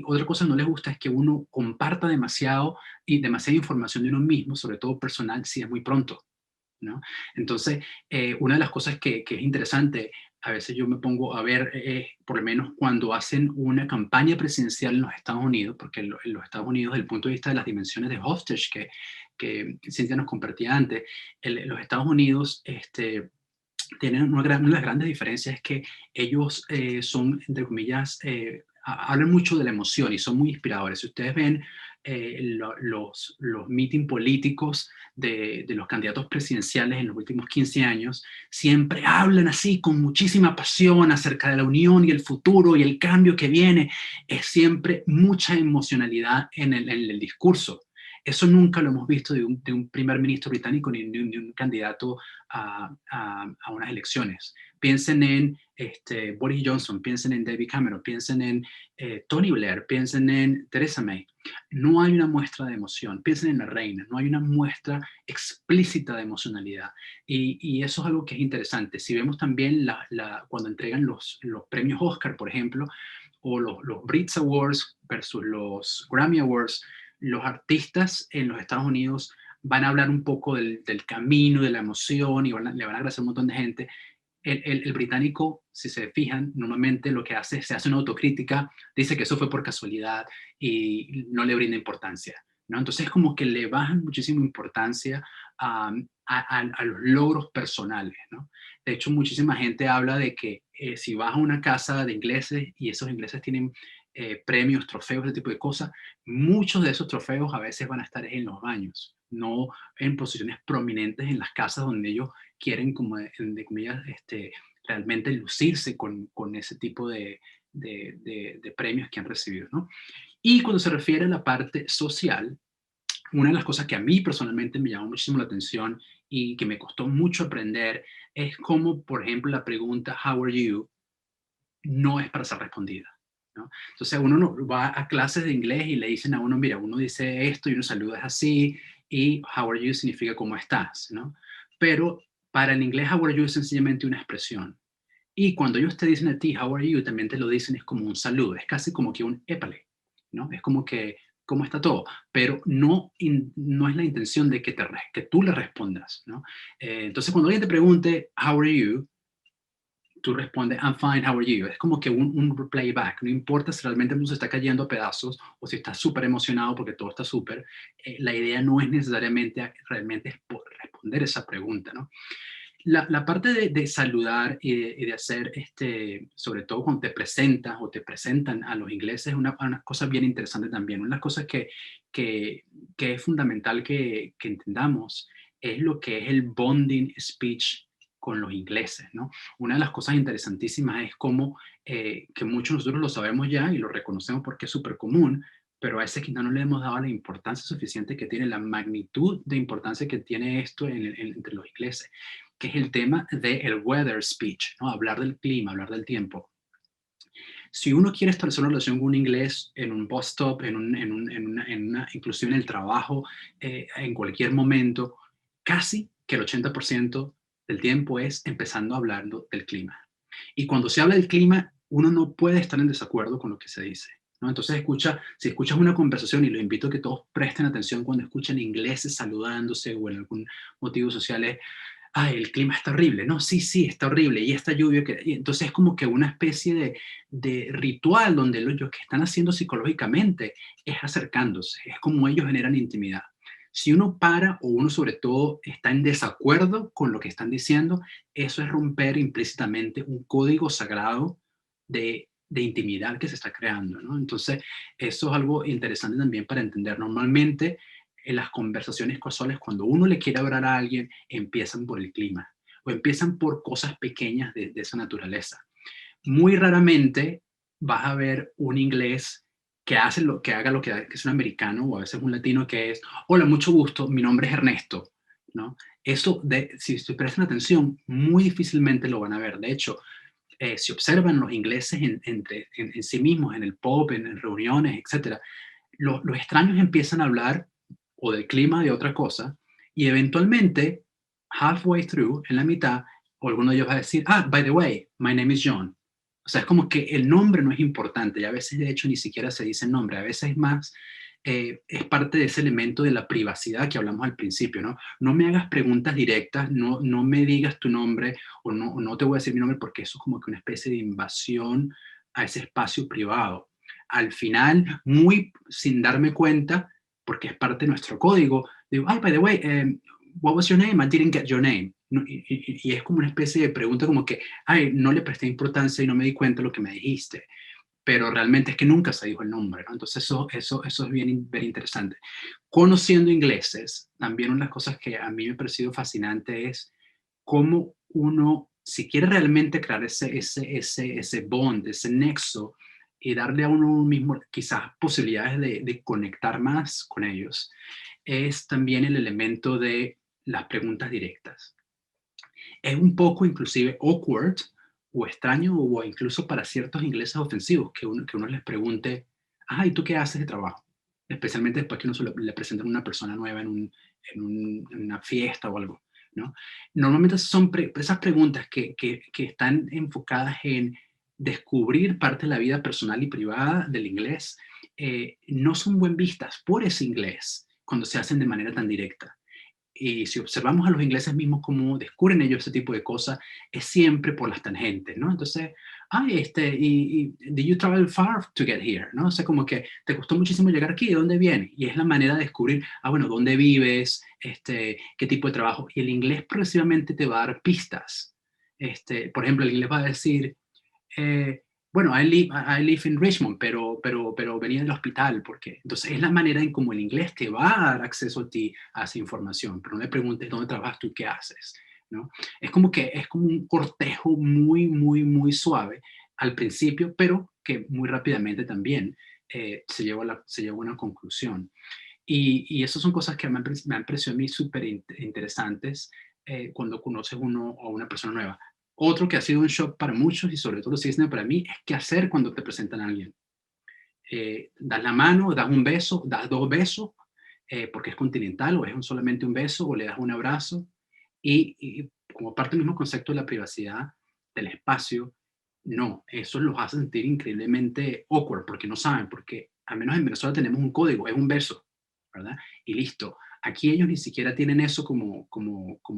otra cosa que no les gusta es que uno comparta demasiada información de uno mismo, sobre todo personal, si es muy pronto, ¿no? Entonces, una de las cosas que es interesante, a veces yo me pongo a ver, por lo menos cuando hacen una campaña presidencial en los Estados Unidos, porque en los Estados Unidos, desde el punto de vista de las dimensiones de hostage que Cintia nos compartía antes, los Estados Unidos tienen una de las grandes diferencias es que ellos son, entre comillas, hablan mucho de la emoción y son muy inspiradores. Si ustedes ven los meeting políticos de los candidatos presidenciales en los últimos 15 años, siempre hablan así con muchísima pasión acerca de la unión y el futuro y el cambio que viene. Es siempre mucha emocionalidad en el discurso. Eso nunca lo hemos visto de un primer ministro británico ni de un candidato a unas elecciones. Piensen en Boris Johnson, piensen en David Cameron, piensen en Tony Blair, piensen en Theresa May. No hay una muestra de emoción. Piensen en la reina, no hay una muestra explícita de emocionalidad. Y eso es algo que es interesante. Si vemos también cuando entregan los premios Oscar, por ejemplo, o los Brits Awards versus los Grammy Awards, los artistas en los Estados Unidos van a hablar un poco del camino, de la emoción y le van a agradecer a un montón de gente. El británico, si se fijan, normalmente lo que hace, se hace una autocrítica, dice que eso fue por casualidad y no le brinda importancia, ¿no? Entonces es como que le bajan muchísima importancia a los logros personales, ¿no? De hecho, muchísima gente habla de que si vas a una casa de ingleses y esos ingleses tienen premios, trofeos, ese tipo de cosas, muchos de esos trofeos a veces van a estar en los baños, no en posiciones prominentes en las casas donde ellos quieren, como de comillas, realmente lucirse con ese tipo de premios que han recibido, ¿no? Y cuando se refiere a la parte social, una de las cosas que a mí personalmente me llamó muchísimo la atención y que me costó mucho aprender es cómo, por ejemplo, la pregunta "How are you?" no es para ser respondida, ¿no? Entonces uno no, va a clases de inglés y le dicen a uno, mira, uno dice esto y uno saluda así y "How are you?" significa "¿cómo estás?", ¿no? Pero para el inglés "How are you?" es sencillamente una expresión. Y cuando ellos te dicen a ti "How are you?", también te lo dicen, es como un saludo, es casi como que un épale, ¿no? Es como que, ¿cómo está todo? Pero no es la intención de que tú le respondas, ¿no? Entonces, cuando alguien te pregunte "How are you?", tú respondes, I'm fine, how are you? Es como que un playback, no importa si realmente el mundo se está cayendo a pedazos o si estás súper emocionado porque todo está súper, la idea no es necesariamente realmente responder esa pregunta, ¿no? La parte de saludar y de hacer, sobre todo cuando te presentas o te presentan a los ingleses, es una cosa bien interesante también. Una de las cosas que, que es fundamental que entendamos es lo que es el bonding speech con los ingleses, ¿no? Una de las cosas interesantísimas es cómo, que muchos de nosotros lo sabemos ya y lo reconocemos porque es súper común, pero a veces quizá no le hemos dado la importancia suficiente que tiene, la magnitud de importancia que tiene esto entre los ingleses, que es el tema del weather speech, ¿no? Hablar del clima, hablar del tiempo. Si uno quiere establecer una relación con un inglés en un bus stop, inclusive en el trabajo, en cualquier momento, casi que el 80% del tiempo es empezando hablando del clima. Y cuando se habla del clima, uno no puede estar en desacuerdo con lo que se dice, ¿no? Entonces, si escuchas una conversación, y los invito a que todos presten atención cuando escuchan ingleses saludándose o en algún motivo social, es, ay, el clima está horrible. No, sí, sí, está horrible. Y esta lluvia, y entonces es como que una especie de ritual donde lo que están haciendo psicológicamente es acercándose, es como ellos generan intimidad. Si uno para o uno sobre todo está en desacuerdo con lo que están diciendo, eso es romper implícitamente un código sagrado de intimidad que se está creando, ¿no? Entonces, eso es algo interesante también para entender. Normalmente, en las conversaciones casuales, cuando uno le quiere hablar a alguien, empiezan por el clima o empiezan por cosas pequeñas de esa naturaleza. Muy raramente vas a ver un inglés que haga lo que es un americano o a veces un latino que es, hola, mucho gusto, mi nombre es Ernesto, ¿no? Eso, si prestan atención, muy difícilmente lo van a ver. De hecho, si observan los ingleses en sí mismos, en el pub, en reuniones, etcétera, los extraños empiezan a hablar o del clima o de otra cosa y eventualmente, halfway through, en la mitad, o alguno de ellos va a decir, ah, by the way, my name is John. O sea, es como que el nombre no es importante y a veces de hecho ni siquiera se dice el nombre, a veces más es parte de ese elemento de la privacidad que hablamos al principio, ¿no? No me hagas preguntas directas, no me digas tu nombre o no te voy a decir mi nombre porque eso es como que una especie de invasión a ese espacio privado. Al final, muy sin darme cuenta, porque es parte de nuestro código, digo, ay, by the way, what was your name? I didn't get your name. No, y es como una especie de pregunta como que, ay, no le presté importancia y no me di cuenta de lo que me dijiste, pero realmente es que nunca se dijo el nombre, ¿no? Entonces eso es bien interesante. Conociendo ingleses, también una de las cosas que a mí me ha parecido fascinante es cómo uno, si quiere realmente crear ese bond, ese nexo, y darle a uno mismo quizás posibilidades de conectar más con ellos, es también el elemento de las preguntas directas. Es un poco inclusive awkward o extraño o incluso para ciertos ingleses ofensivos que uno les pregunte, ah, ¿y tú qué haces de trabajo? Especialmente después que uno le presenta a una persona nueva en una fiesta o algo, ¿no? Normalmente son esas preguntas que están enfocadas en descubrir parte de la vida personal y privada del inglés, no son buen vistas por ese inglés cuando se hacen de manera tan directa. Y si observamos a los ingleses mismos cómo descubren ellos ese tipo de cosas, es siempre por las tangentes, ¿no? Entonces, did you travel far to get here? ¿No? O sea, como que te costó muchísimo llegar aquí, ¿de dónde vienes? Y es la manera de descubrir, bueno, ¿dónde vives? ¿Qué tipo de trabajo? Y el inglés progresivamente te va a dar pistas. Por ejemplo, el inglés va a decir, eh, bueno, I live in Richmond, pero venía del hospital, porque entonces es la manera en cómo el inglés te va a dar acceso a ti a esa información, pero no le preguntes dónde trabajas tú y qué haces, ¿no? Es como un cortejo muy suave al principio, pero que muy rápidamente también se lleva a una conclusión. Y esas son cosas que me han parecido a mí súper interesantes cuando conoces uno a una persona nueva. Otro que ha sido un shock para muchos y sobre todo lo sigue siendo para mí es qué hacer cuando te presentan a alguien. Das la mano, das un beso, das dos besos, porque es continental o es solamente un beso o le das un abrazo. Y como parte del mismo concepto de la privacidad, del espacio, no, eso los hace sentir increíblemente awkward porque no saben, porque al menos en Venezuela tenemos un código, es un beso, ¿verdad? Y listo. Aquí ellos ni siquiera tienen eso como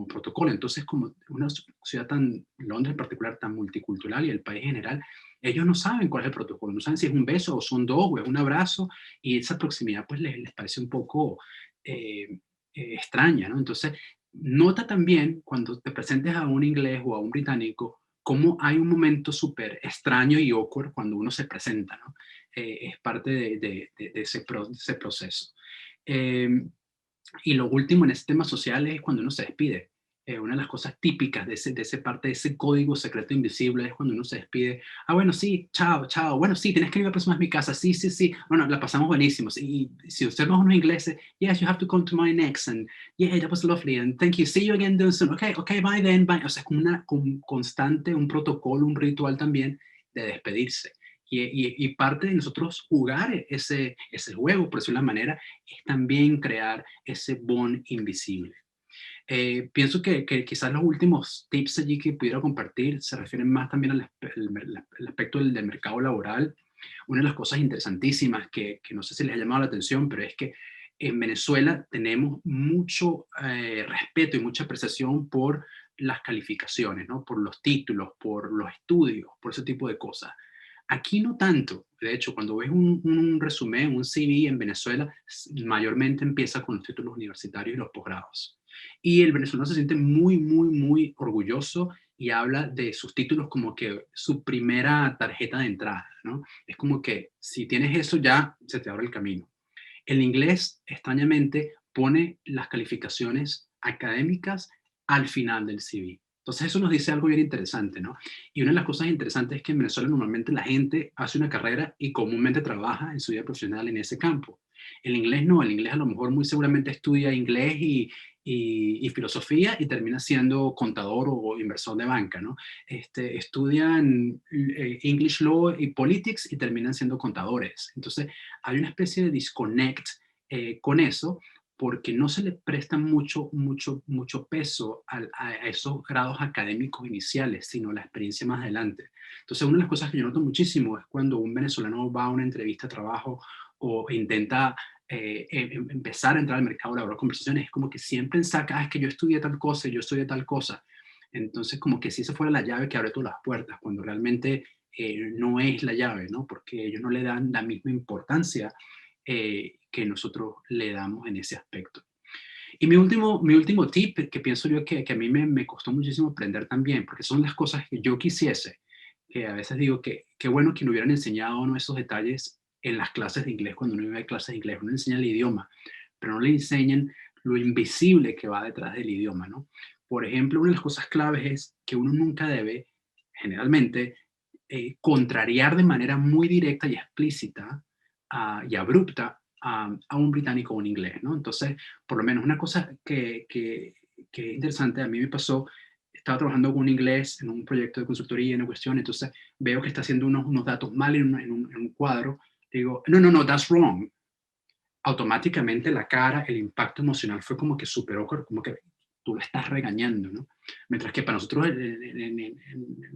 protocolo. Entonces, como una ciudad tan, Londres en particular, tan multicultural y el país en general, ellos no saben cuál es el protocolo, no saben si es un beso o son dos o es un abrazo, y esa proximidad pues les parece un poco extraña, ¿no? Entonces, nota también cuando te presentes a un inglés o a un británico, cómo hay un momento súper extraño y awkward cuando uno se presenta, ¿no? Es parte de ese proceso. Eh, y lo último en este tema social es cuando uno se despide. Una de las cosas típicas de ese parte, de ese código secreto invisible es cuando uno se despide. Ah, bueno, sí, chao, chao. Bueno, sí, tienes que ir a próxima a mi casa. Sí, sí, sí. Bueno, la pasamos buenísimo. Y si usted no es unos ingleses, yes, you have to come to my next. And yeah, that was lovely. And thank you. See you again soon. Okay, okay, bye then, bye. O sea, es como una constante, un protocolo, un ritual también de despedirse. Y parte de nosotros jugar ese juego, por decirlo de una manera, es también crear ese bond invisible. Pienso que quizás los últimos tips allí que pudiera compartir se refieren más también al aspecto del mercado laboral. Una de las cosas interesantísimas que no sé si les ha llamado la atención, pero es que en Venezuela tenemos mucho respeto y mucha apreciación por las calificaciones, ¿no? Por los títulos, por los estudios, por ese tipo de cosas. Aquí no tanto. De hecho, cuando ves un resumen, un CV en Venezuela, mayormente empieza con los títulos universitarios y los posgrados. Y el venezolano se siente muy, muy, muy orgulloso y habla de sus títulos como que su primera tarjeta de entrada, ¿no? Es como que si tienes eso ya se te abre el camino. El inglés, extrañamente, pone las calificaciones académicas al final del CV. Entonces eso nos dice algo bien interesante, ¿no? Y una de las cosas interesantes es que en Venezuela normalmente la gente hace una carrera y comúnmente trabaja en su vida profesional en ese campo. El inglés no, el inglés a lo mejor muy seguramente estudia inglés y filosofía y termina siendo contador o inversor de banca, ¿no? Estudian English Law y Politics y terminan siendo contadores. Entonces hay una especie de disconnect con eso, porque no se le presta mucho peso a esos grados académicos iniciales, sino la experiencia más adelante. Entonces, una de las cosas que yo noto muchísimo es cuando un venezolano va a una entrevista de trabajo o intenta empezar a entrar al mercado laboral, conversaciones, es como que siempre saca, es que yo estudié tal cosa, yo estudié tal cosa. Entonces, como que si esa fuera la llave que abre todas las puertas, cuando realmente no es la llave, ¿no? Porque ellos no le dan la misma importancia que nosotros le damos en ese aspecto. Y mi último tip, que pienso yo que a mí me costó muchísimo aprender también, porque son las cosas que yo quisiese, que a veces digo que qué bueno que me hubieran enseñado ¿no? esos detalles en las clases de inglés, cuando uno iba a clases de inglés, uno enseña el idioma, pero no le enseñan lo invisible que va detrás del idioma, ¿no? Por ejemplo, una de las cosas claves es que uno nunca debe, generalmente, contrariar de manera muy directa y explícita y abrupta a un británico o un inglés, ¿no? Entonces, por lo menos una cosa que es interesante, a mí me pasó, estaba trabajando con un inglés en un proyecto de consultoría, en una cuestión, entonces veo que está haciendo unos datos mal en un cuadro, digo, no, no, no, that's wrong. Automáticamente la cara, el impacto emocional fue como que superó, como que tú lo estás regañando, ¿no? Mientras que para nosotros en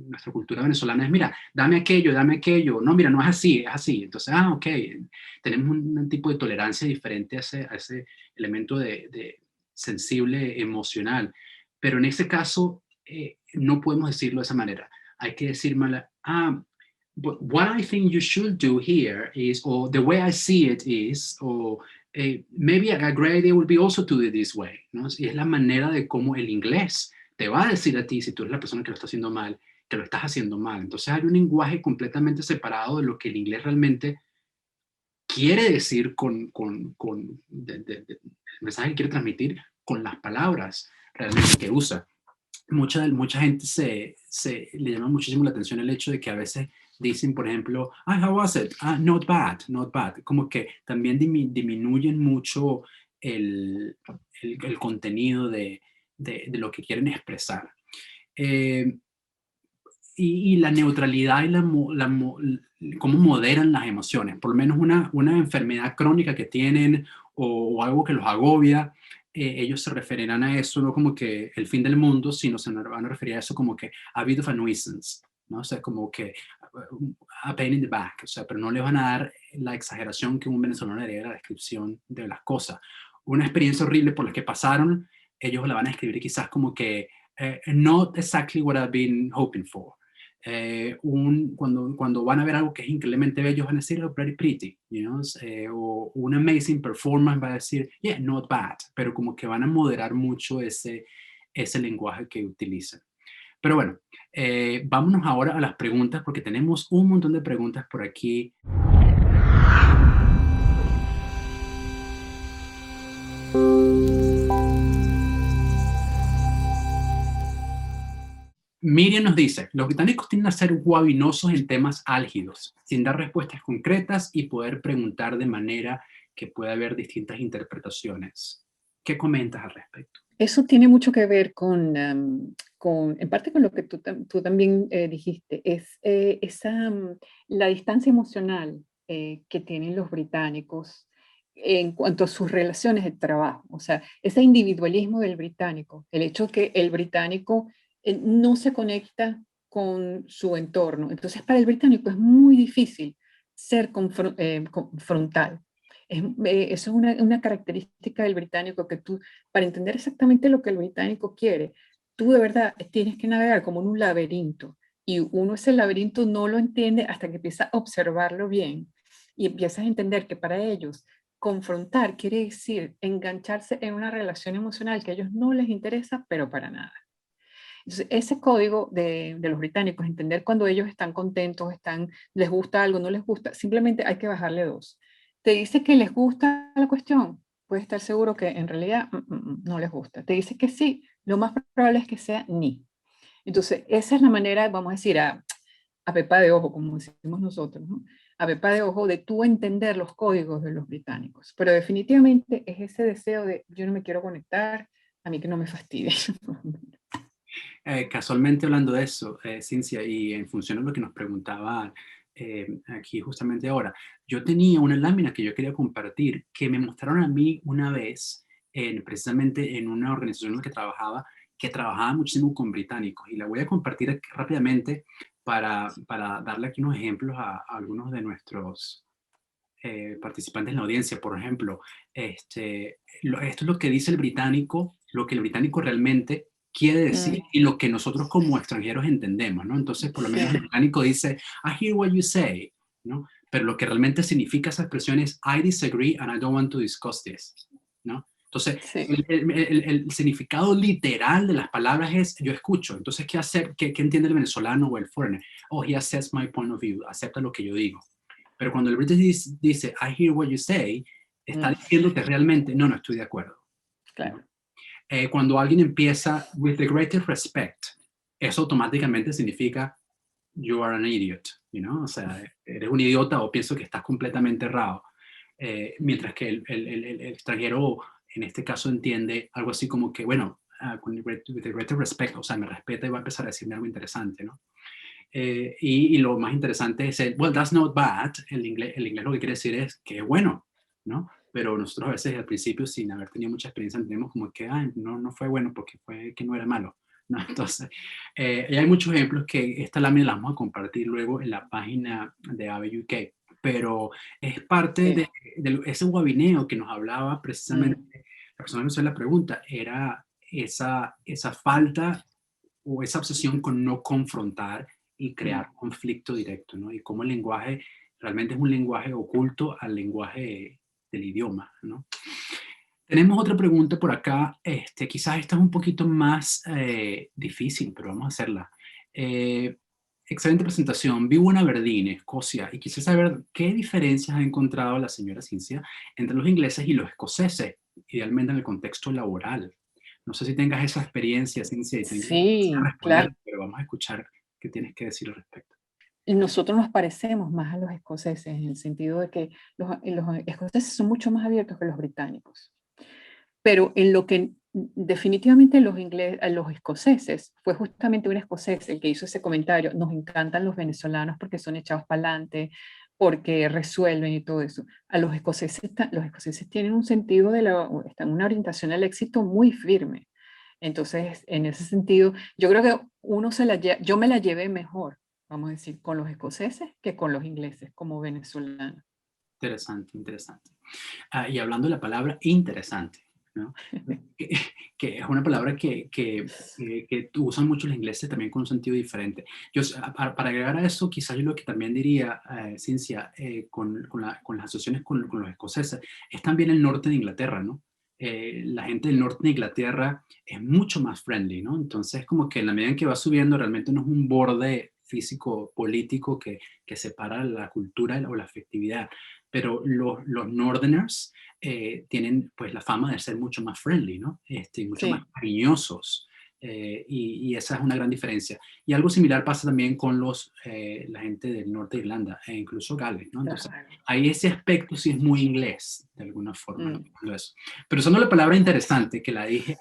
nuestra cultura venezolana es, mira, dame aquello, no, mira, no es así, es así. Entonces, ok, tenemos un tipo de tolerancia diferente a ese elemento de sensible emocional, pero en ese caso no podemos decirlo de esa manera. Hay que decir, but what I think you should do here is, or the way I see it is, or maybe a great idea would be also to do it this way, ¿no? Y es la manera de cómo el inglés te va a decir a ti, si tú eres la persona que lo está haciendo mal, que lo estás haciendo mal. Entonces hay un lenguaje completamente separado de lo que el inglés realmente quiere decir el mensaje que quiere transmitir con las palabras realmente que usa. Mucha gente le llama muchísimo la atención el hecho de que a veces dicen, por ejemplo, how was it? Not bad, not bad. Como que también disminuyen mucho el contenido de lo que quieren expresar. Eh, y la neutralidad y cómo moderan las emociones. Por lo menos una enfermedad crónica que tienen o algo que los agobia, ellos se referirán a eso no como que el fin del mundo, sino se van a referir a eso como que a bit of a nuisance, ¿no? O sea, como que a pain in the back, o sea, pero no le van a dar la exageración que un venezolano le daría a la descripción de las cosas. una experiencia horrible por la que pasaron, ellos la van a escribir quizás como que not exactly what I've been hoping for. Cuando van a ver algo que es increíblemente bello, van a decir, oh, very pretty, you know? O un amazing performance va a decir, yeah, not bad, pero como que van a moderar mucho ese lenguaje que utilizan. Pero bueno, vámonos ahora a las preguntas, porque tenemos un montón de preguntas por aquí. Miriam nos dice, los británicos tienden a ser guabinosos en temas álgidos, sin dar respuestas concretas y poder preguntar de manera que pueda haber distintas interpretaciones. ¿Qué comentas al respecto? Eso tiene mucho que ver en parte con lo que tú también dijiste, es la distancia emocional que tienen los británicos en cuanto a sus relaciones de trabajo. O sea, ese individualismo del británico, el hecho que el británico no se conecta con su entorno. Entonces, para el británico es muy difícil ser frontal. Eso es una característica del británico que tú, para entender exactamente lo que el británico quiere, tú de verdad tienes que navegar como en un laberinto. Y uno ese laberinto no lo entiende hasta que empieza a observarlo bien y empiezas a entender que para ellos confrontar quiere decir engancharse en una relación emocional que a ellos no les interesa, pero para nada. Entonces, ese código de los británicos, entender cuando ellos están contentos, les gusta algo, no les gusta, simplemente hay que bajarle dos. Te dice que les gusta la cuestión, puedes estar seguro que en realidad no les gusta. Te dice que sí, lo más probable es que sea ni. Entonces, esa es la manera, vamos a decir, a pepa de ojo, como decimos nosotros, ¿no? A pepa de ojo de tú entender los códigos de los británicos. Pero definitivamente es ese deseo de yo no me quiero conectar, a mí que no me fastidie. Casualmente hablando de eso, Cincia, y en función de lo que nos preguntaba aquí justamente ahora, yo tenía una lámina que yo quería compartir que me mostraron a mí una vez, precisamente en una organización en la que trabajaba muchísimo con británicos, y la voy a compartir aquí rápidamente para darle aquí unos ejemplos a algunos de nuestros participantes en la audiencia. Por ejemplo, esto es lo que dice el británico, lo que el británico realmente quiere decir y lo que nosotros como extranjeros entendemos, ¿no? Entonces, por lo menos el británico dice, I hear what you say, ¿no? Pero lo que realmente significa esa expresión es, I disagree and I don't want to discuss this, ¿no? Entonces, el significado literal de las palabras es, yo escucho. Entonces, ¿qué entiende el venezolano o el foreigner? Oh, he accepts my point of view, acepta lo que yo digo. Pero cuando el British dice, I hear what you say, está diciéndote realmente, no estoy de acuerdo. Claro. Cuando alguien empieza with the greatest respect, eso automáticamente significa you are an idiot, you know? O sea, eres un idiota o pienso que estás completamente errado. Mientras que el extranjero, en este caso, entiende algo así como que, bueno, with the greatest respect, o sea, me respeta y va a empezar a decirme algo interesante, ¿no? Y lo más interesante es well, that's not bad. El inglés lo que quiere decir es que es bueno, ¿no? Pero nosotros a veces al principio, sin haber tenido mucha experiencia, entendemos como que no fue bueno porque fue que no era malo, ¿no? Entonces, y hay muchos ejemplos que esta lámina la vamos a compartir luego en la página de AVE UK, pero es parte de ese guabineo que nos hablaba precisamente la persona que nos hizo la pregunta, era esa falta o esa obsesión con no confrontar y crear conflicto directo, ¿no? Y cómo el lenguaje realmente es un lenguaje oculto al lenguaje del idioma, ¿no? Tenemos otra pregunta por acá, quizás esta es un poquito más difícil, pero vamos a hacerla. Excelente presentación. Vivo en Aberdeen, Escocia, y quise saber qué diferencias ha encontrado la señora Cincia entre los ingleses y los escoceses, idealmente en el contexto laboral. No sé si tengas esa experiencia, Cincia, y tengas que responder, claro. pero vamos a escuchar qué tienes que decir al respecto. Nosotros nos parecemos más a los escoceses en el sentido de que los escoceses son mucho más abiertos que los británicos. Pero en lo que definitivamente los escoceses, fue justamente un escocés el que hizo ese comentario, nos encantan los venezolanos porque son echados para adelante, porque resuelven y todo eso. A los escoceses tienen un sentido están en una orientación al éxito muy firme. Entonces, en ese sentido, yo creo que yo me la llevé mejor, vamos a decir, con los escoceses que con los ingleses como venezolanos. Interesante, interesante. Y hablando de la palabra interesante, ¿no? Que, que es una palabra que usan mucho los ingleses también con un sentido diferente. Para agregar a eso, quizás yo lo que también diría, Cincia, con las asociaciones con los escoceses, es también el norte de Inglaterra, ¿no? La gente del norte de Inglaterra es mucho más friendly, ¿no? Entonces, como que en la medida en que va subiendo, realmente no es un borde físico político que separa la cultura o la afectividad, pero los northerners tienen pues la fama de ser mucho más friendly, ¿no? Mucho más Sí, cariñosos. Y esa es una gran diferencia. Y algo similar pasa también con la gente del norte de Irlanda e incluso Gales, ¿no? Entonces, claro. ahí ese aspecto sí es muy inglés, de alguna forma, ¿no? Mm. Eso. Pero usando la palabra interesante, que la dije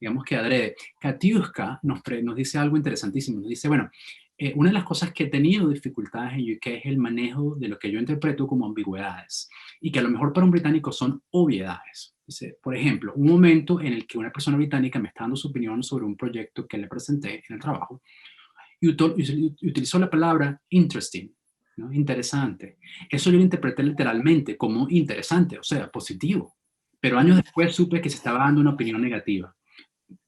digamos que adrede, Katiuska nos dice algo interesantísimo. Nos dice, bueno, una de las cosas que he tenido dificultades en UK es el manejo de lo que yo interpreto como ambigüedades y que a lo mejor para un británico son obviedades. Dice, por ejemplo, un momento en el que una persona británica me está dando su opinión sobre un proyecto que le presenté en el trabajo y utilizó la palabra interesting, ¿no? Interesante. Eso yo lo interpreté literalmente como interesante, o sea, positivo. Pero años Mm. después supe que se estaba dando una opinión negativa,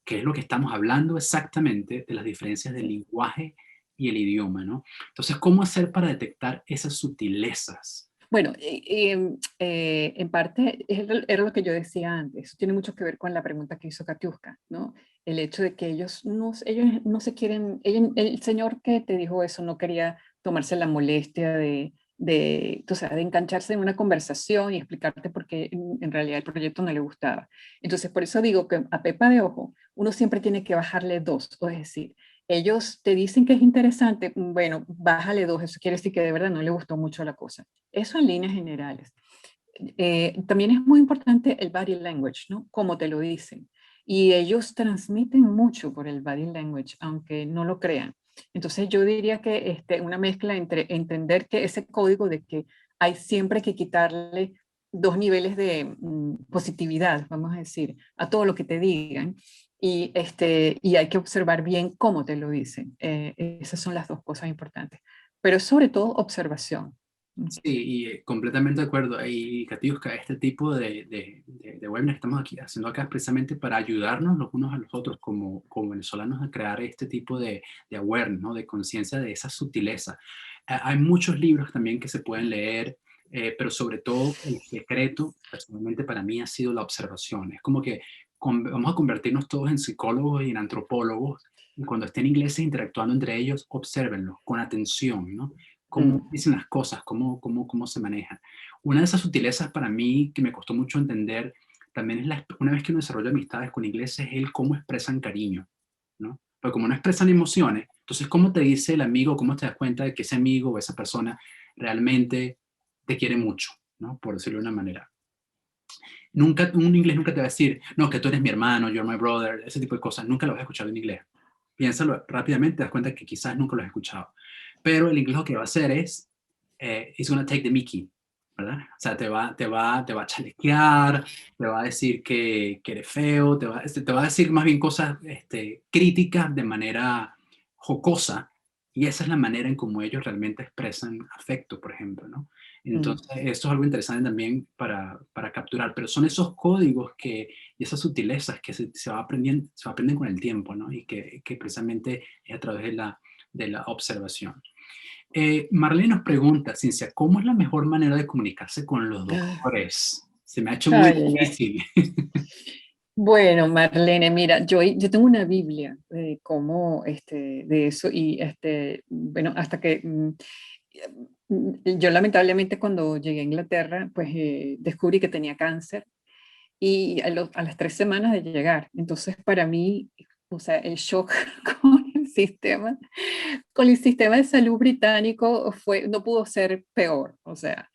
que es lo que estamos hablando exactamente de las diferencias del Sí. lenguaje y el idioma, ¿no? Entonces, ¿cómo hacer para detectar esas sutilezas? Bueno, en parte era lo que yo decía antes. Eso tiene mucho que ver con la pregunta que hizo Katiuska, ¿no? El hecho de que ellos no se quieren, el señor que te dijo eso no quería tomarse la molestia tú sabes, de engancharse en una conversación y explicarte por qué en realidad el proyecto no le gustaba. Entonces, por eso digo que a pepa de ojo, uno siempre tiene que bajarle dos, o es decir, ellos te dicen que es interesante, bueno, bájale dos, eso quiere decir que de verdad no le gustó mucho la cosa. Eso en líneas generales. También es muy importante el body language, ¿no? Como te lo dicen. Y ellos transmiten mucho por el body language, aunque no lo crean. Entonces yo diría que una mezcla entre entender que ese código de que hay siempre que quitarle dos niveles de positividad, vamos a decir, a todo lo que te digan, y hay que observar bien cómo te lo dicen. Esas son las dos cosas importantes. Pero sobre todo observación. Sí, y completamente de acuerdo. Y Katiuska, este tipo de webinar que estamos aquí haciendo acá es precisamente para ayudarnos los unos a los otros como venezolanos a crear este tipo de awareness, ¿no? De conciencia de esa sutileza. Hay muchos libros también que se pueden leer, pero sobre todo el secreto, personalmente para mí, ha sido la observación. Es como que vamos a convertirnos todos en psicólogos y en antropólogos, y cuando estén ingleses interactuando entre ellos, obsérvenlos con atención, ¿no? Cómo Mm. dicen las cosas, cómo se manejan. Una de esas sutilezas para mí que me costó mucho entender también es una vez que uno desarrolla amistades con ingleses, es el cómo expresan cariño, ¿no? Pero como no expresan emociones, entonces cómo te dice el amigo, cómo te das cuenta de que ese amigo o esa persona realmente te quiere mucho, ¿no? Por decirlo de una manera. Un inglés nunca te va a decir, no, que tú eres mi hermano, you're my brother, ese tipo de cosas, nunca lo vas a escuchar en inglés. Piénsalo rápidamente, te das cuenta que quizás nunca lo has escuchado. Pero el inglés lo que va a hacer es, it's gonna take the mickey, ¿verdad? O sea, te va a chalequear, te va a decir que eres feo, te va a decir más bien cosas críticas de manera jocosa, y esa es la manera en cómo ellos realmente expresan afecto, por ejemplo, ¿no? Mm. Entonces, esto es algo interesante también para capturar, pero son esos códigos y esas sutilezas que se aprenden con el tiempo, ¿no? Y que precisamente es a través de la observación. Marlene nos pregunta, Cincia, ¿cómo es la mejor manera de comunicarse con los Ah, doctores? Se me ha hecho muy ay, ay, ay. difícil. Bueno, Marlene, mira, yo tengo una Biblia de eso y bueno, hasta que yo lamentablemente cuando llegué a Inglaterra, pues descubrí que tenía cáncer y a las 3 semanas de llegar. Entonces, para mí, o sea, el shock con el sistema de salud británico no pudo ser peor. O sea,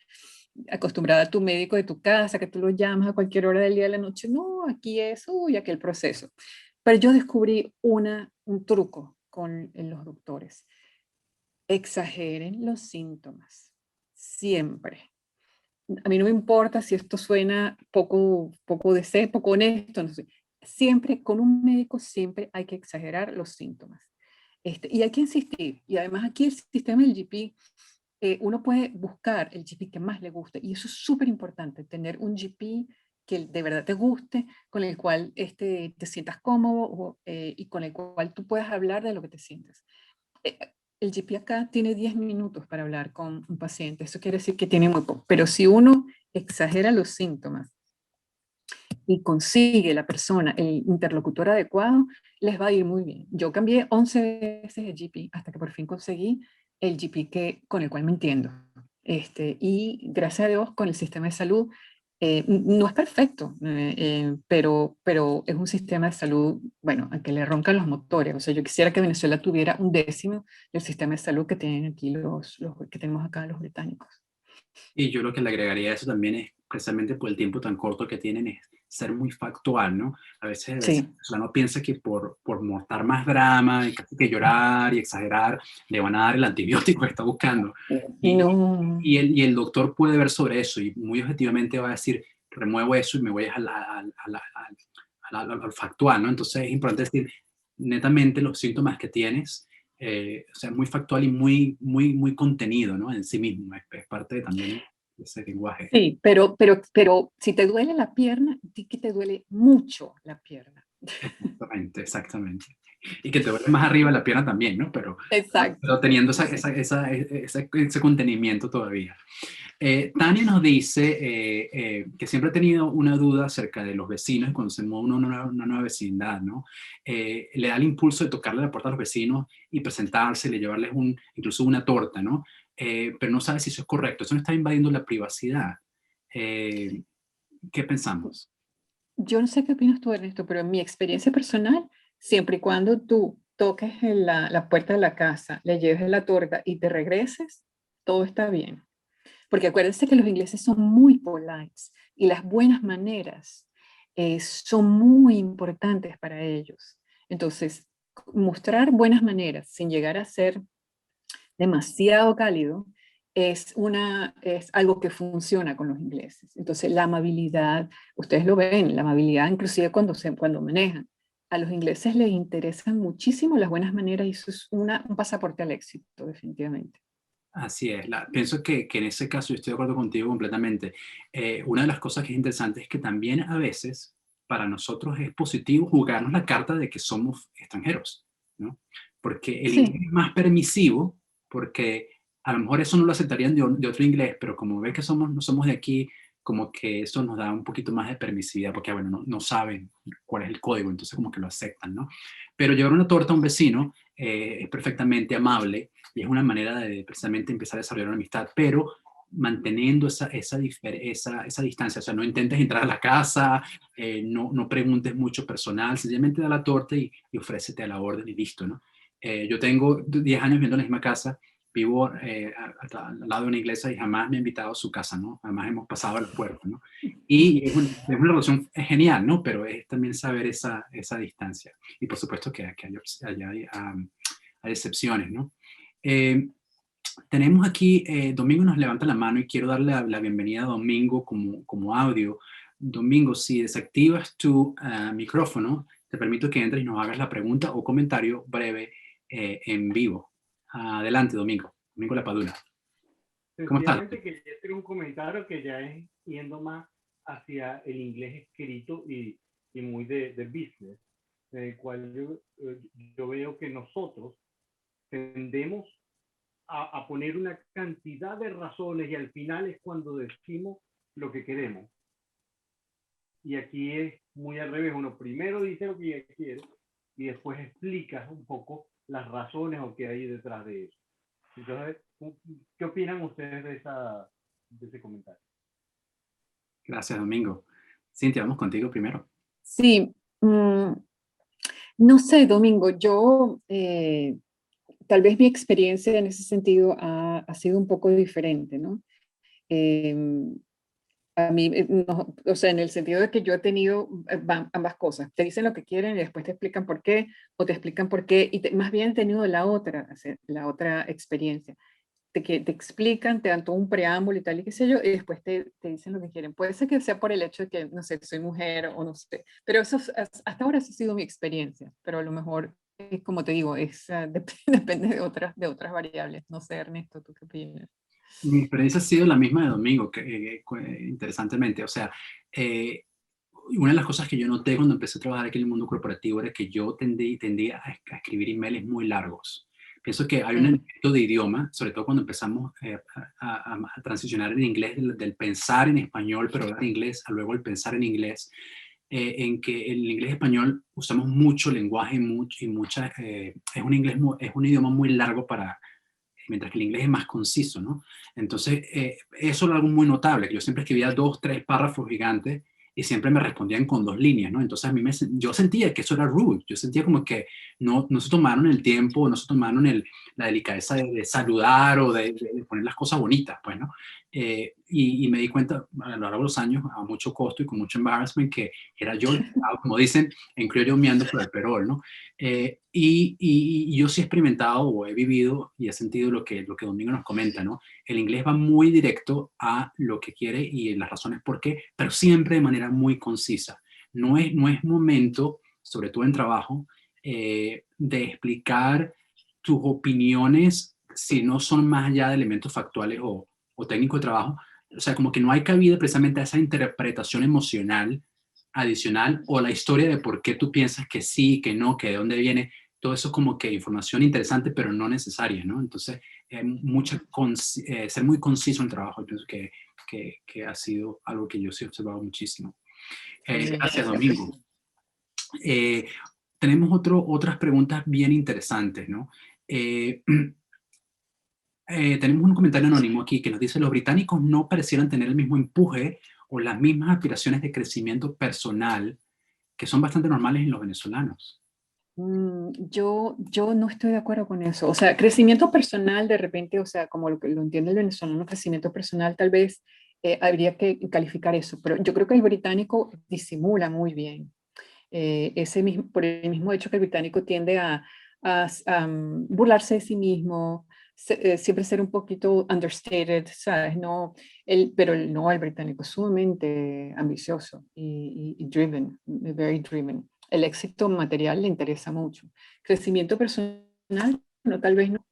acostumbrada a tu médico de tu casa, que tú lo llamas a cualquier hora del día de la noche, no, aquí es, uy, aquel proceso. Pero yo descubrí un truco en los doctores. Exageren los síntomas, siempre. A mí no me importa si esto suena poco honesto, no sé. Siempre, con un médico, siempre hay que exagerar los síntomas. Y hay que insistir. Y además aquí el sistema del GP uno puede buscar el GP que más le guste, y eso es súper importante, tener un GP que de verdad te guste, con el cual te sientas cómodo y con el cual tú puedas hablar de lo que te sientes. Eh, el GP acá tiene 10 minutos para hablar con un paciente, eso quiere decir que tiene muy poco, pero si uno exagera los síntomas y consigue la persona, el interlocutor adecuado, les va a ir muy bien. Yo cambié 11 veces el GP hasta que por fin conseguí el GP con el cual me entiendo. Y gracias a Dios con el sistema de salud, no es perfecto, pero es un sistema de salud, bueno, a que le roncan los motores. O sea, yo quisiera que Venezuela tuviera un décimo del sistema de salud que tienen aquí los que tenemos acá los británicos. Y yo lo que le agregaría a eso también es, precisamente por el tiempo tan corto que tienen, es ser muy factual, ¿no? A veces Sí. el venezolano piensa que por montar más drama y casi que llorar y exagerar, le van a dar el antibiótico que está buscando. Y, No. y el doctor puede ver sobre eso y muy objetivamente va a decir, remuevo eso y me voy al factual, ¿no? Entonces es importante decir netamente los síntomas que tienes, o sea, muy factual y muy contenido, ¿no? En sí mismo, es parte también de ese lenguaje. Sí, pero si te duele la pierna, di que te duele mucho la pierna. Exactamente, exactamente. Y que te duele más arriba la pierna también, ¿no? Exacto. Pero teniendo Sí. ese contenimiento todavía. Tania nos dice que siempre ha tenido una duda acerca de los vecinos cuando se mueve uno a una nueva vecindad, ¿no? Le da el impulso de tocarle la puerta a los vecinos y presentarse, llevarles incluso una torta, ¿no? Pero no sabe si eso es correcto. Eso no está invadiendo la privacidad. Eh, ¿Qué pensamos? Yo no sé qué opinas tú, Ernesto, pero en mi experiencia personal, siempre y cuando tú toques en la puerta de la casa, le lleves la torta y te regreses, todo está bien. Porque acuérdense que los ingleses son muy polites y las buenas maneras son muy importantes para ellos. Entonces, mostrar buenas maneras sin llegar a ser demasiado cálido es algo que funciona con los ingleses. Entonces, la amabilidad, ustedes lo ven, la amabilidad inclusive cuando manejan. A los ingleses les interesan muchísimo las buenas maneras y eso es un pasaporte al éxito, definitivamente. Así es, pienso que en ese caso yo estoy de acuerdo contigo completamente. Una de las cosas que es interesante es que también a veces para nosotros es positivo jugarnos la carta de que somos extranjeros, ¿no? Porque el inglés Sí, es más permisivo, porque a lo mejor eso no lo aceptarían de otro inglés, pero como ve que no somos de aquí, como que eso nos da un poquito más de permisividad, porque bueno, no saben cuál es el código, entonces como que lo aceptan, ¿no? Pero llevar una torta a un vecino es perfectamente amable y es una manera de precisamente empezar a desarrollar una amistad, pero manteniendo esa distancia, o sea, no intentes entrar a la casa, no preguntes mucho personal, sencillamente da la torta y ofrécete a la orden y listo, ¿no? Yo tengo 10 años viviendo en la misma casa, vivo al lado de una iglesia y jamás me ha invitado a su casa, ¿no? Jamás hemos pasado a la puerta, ¿no? Y es una relación genial, ¿no? Pero es también saber esa distancia. Y por supuesto que hay excepciones, ¿no? Eh, Tenemos aquí, Domingo nos levanta la mano y quiero darle la bienvenida a Domingo como audio. Domingo, si desactivas tu micrófono, te permito que entres y nos hagas la pregunta o comentario breve en vivo. Adelante, Domingo. Domingo Lapadula. ¿Cómo estás? Sencillamente quería hacer un comentario que ya es yendo más hacia el inglés escrito y muy de business, en el cual yo veo que nosotros tendemos a poner una cantidad de razones y al final es cuando decimos lo que queremos. Y aquí es muy al revés, uno primero dice lo que ya quiere y después explicas un poco las razones o qué hay detrás de eso. Entonces, ¿qué opinan ustedes de ese comentario? Gracias, Domingo. Cintia, vamos contigo primero. sí. No sé, Domingo, tal vez mi experiencia en ese sentido ha sido un poco diferente, ¿no? Em, a mí, no, o sea, en el sentido de que yo he tenido ambas cosas. Te dicen lo que quieren y después te explican por qué, o te explican por qué, y más bien he tenido la otra experiencia. Que te explican, te dan todo un preámbulo y tal y qué sé yo, y después te dicen lo que quieren. Puede ser que sea por el hecho de que, no sé, soy mujer o no sé, pero hasta ahora esa ha sido mi experiencia, pero a lo mejor, como te digo, depende de otras variables. No sé, Ernesto, ¿tú qué opinas? Mi experiencia ha sido la misma de Domingo, interesantemente. O sea, eh, una de las cosas que yo noté cuando empecé a trabajar aquí en el mundo corporativo era que yo tendía a escribir emails muy largos. Pienso que hay un Mm, elemento de idioma, sobre todo cuando empezamos a transicionar en inglés, del pensar en español, pero hablar inglés, a luego el pensar en inglés, en que el inglés español usamos mucho lenguaje y mucha, es un inglés, es un idioma muy largo para, mientras que el inglés es más conciso, ¿no? Entonces, eso era algo muy notable, que yo siempre escribía 2, 3 párrafos gigantes y siempre me respondían con 2 líneas, ¿no? Entonces, yo sentía que eso era rude, yo sentía como que no se tomaron el tiempo, no se tomaron la delicadeza de saludar o de poner las cosas bonitas, pues, ¿no? Y me di cuenta a lo largo de los años, a mucho costo y con mucho embarrassment, que era yo el que estaba, como dicen, en criollo meando por el perol, ¿no? Y yo sí he experimentado o he vivido y he sentido lo que Domingo nos comenta, ¿no? El inglés va muy directo a lo que quiere y las razones por qué, pero siempre de manera muy concisa. No es momento, sobre todo en trabajo, de explicar tus opiniones si no son más allá de elementos factuales o técnicos de trabajo. O sea, como que no hay cabida precisamente a esa interpretación emocional adicional o la historia de por qué tú piensas que sí, que no, que de dónde viene. Todo eso como que información interesante, pero no necesaria, ¿no? Entonces, ser muy conciso en el trabajo, yo pienso que ha sido algo que yo sí he observado muchísimo. Gracias, Domingo. Eh, tenemos otras preguntas bien interesantes, ¿no? Eh, tenemos un comentario anónimo aquí que nos dice: los británicos no parecieran tener el mismo empuje o las mismas aspiraciones de crecimiento personal que son bastante normales en los venezolanos. Yo no estoy de acuerdo con eso. O sea, crecimiento personal de repente, o sea, como lo que lo entiende el venezolano, crecimiento personal tal vez habría que calificar eso, pero yo creo que el británico disimula muy bien. Ese mismo, por el mismo hecho que el británico tiende a burlarse de sí mismo, siempre ser un poquito understated, ¿sabes? No, no, el británico es sumamente ambicioso y driven, very driven. El éxito material le interesa mucho. Crecimiento personal, no, tal vez no.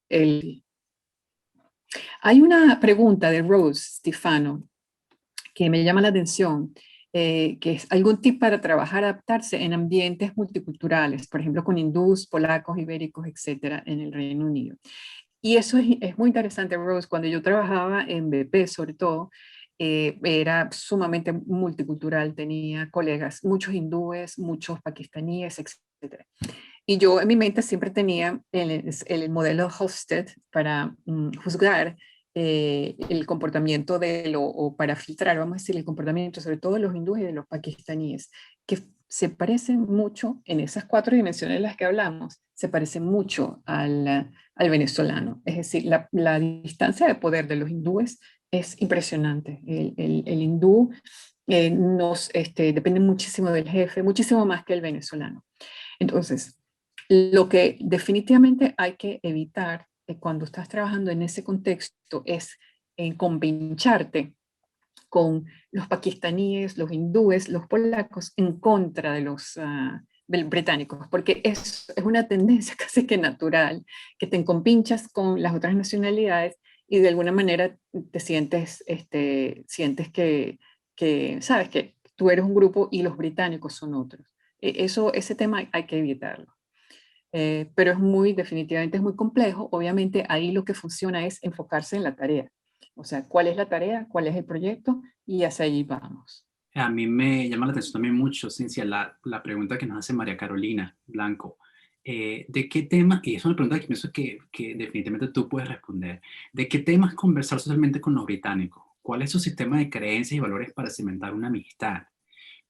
El, Hay una pregunta de Rose Stefano que me llama la atención, que es algún tip para trabajar, adaptarse en ambientes multiculturales, por ejemplo, con hindús, polacos, ibéricos, etcétera, en el Reino Unido. Y eso es muy interesante, Rose. Cuando yo trabajaba en BP, sobre todo, era sumamente multicultural, tenía colegas, muchos hindúes, muchos pakistaníes, etcétera. Y yo en mi mente siempre tenía el modelo Hofstede para juzgar el comportamiento o para filtrar, vamos a decir, el comportamiento sobre todo de los hindúes y de los pakistaníes, que se parecen mucho en esas 4 dimensiones de las que hablamos, se parecen mucho al venezolano. Es decir, la distancia de poder de los hindúes es impresionante. El hindú depende muchísimo del jefe, muchísimo más que el venezolano. Entonces, lo que definitivamente hay que evitar cuando estás trabajando en ese contexto es compincharte con los pakistaníes, los hindúes, los polacos en contra de los británicos, porque es una tendencia casi que natural, que te compinchas con las otras nacionalidades y de alguna manera te sientes que, sabes, que tú eres un grupo y los británicos son otros. Ese tema hay que evitarlo. Pero definitivamente es muy complejo. Obviamente ahí lo que funciona es enfocarse en la tarea. O sea, ¿cuál es la tarea? ¿Cuál es el proyecto? Y hacia allí vamos. A mí me llama la atención también mucho, Cincia, la pregunta que nos hace María Carolina Blanco. ¿De qué tema? Y es una pregunta que pienso que definitivamente tú puedes responder. ¿De qué temas conversar socialmente con los británicos? ¿Cuál es su sistema de creencias y valores para cimentar una amistad?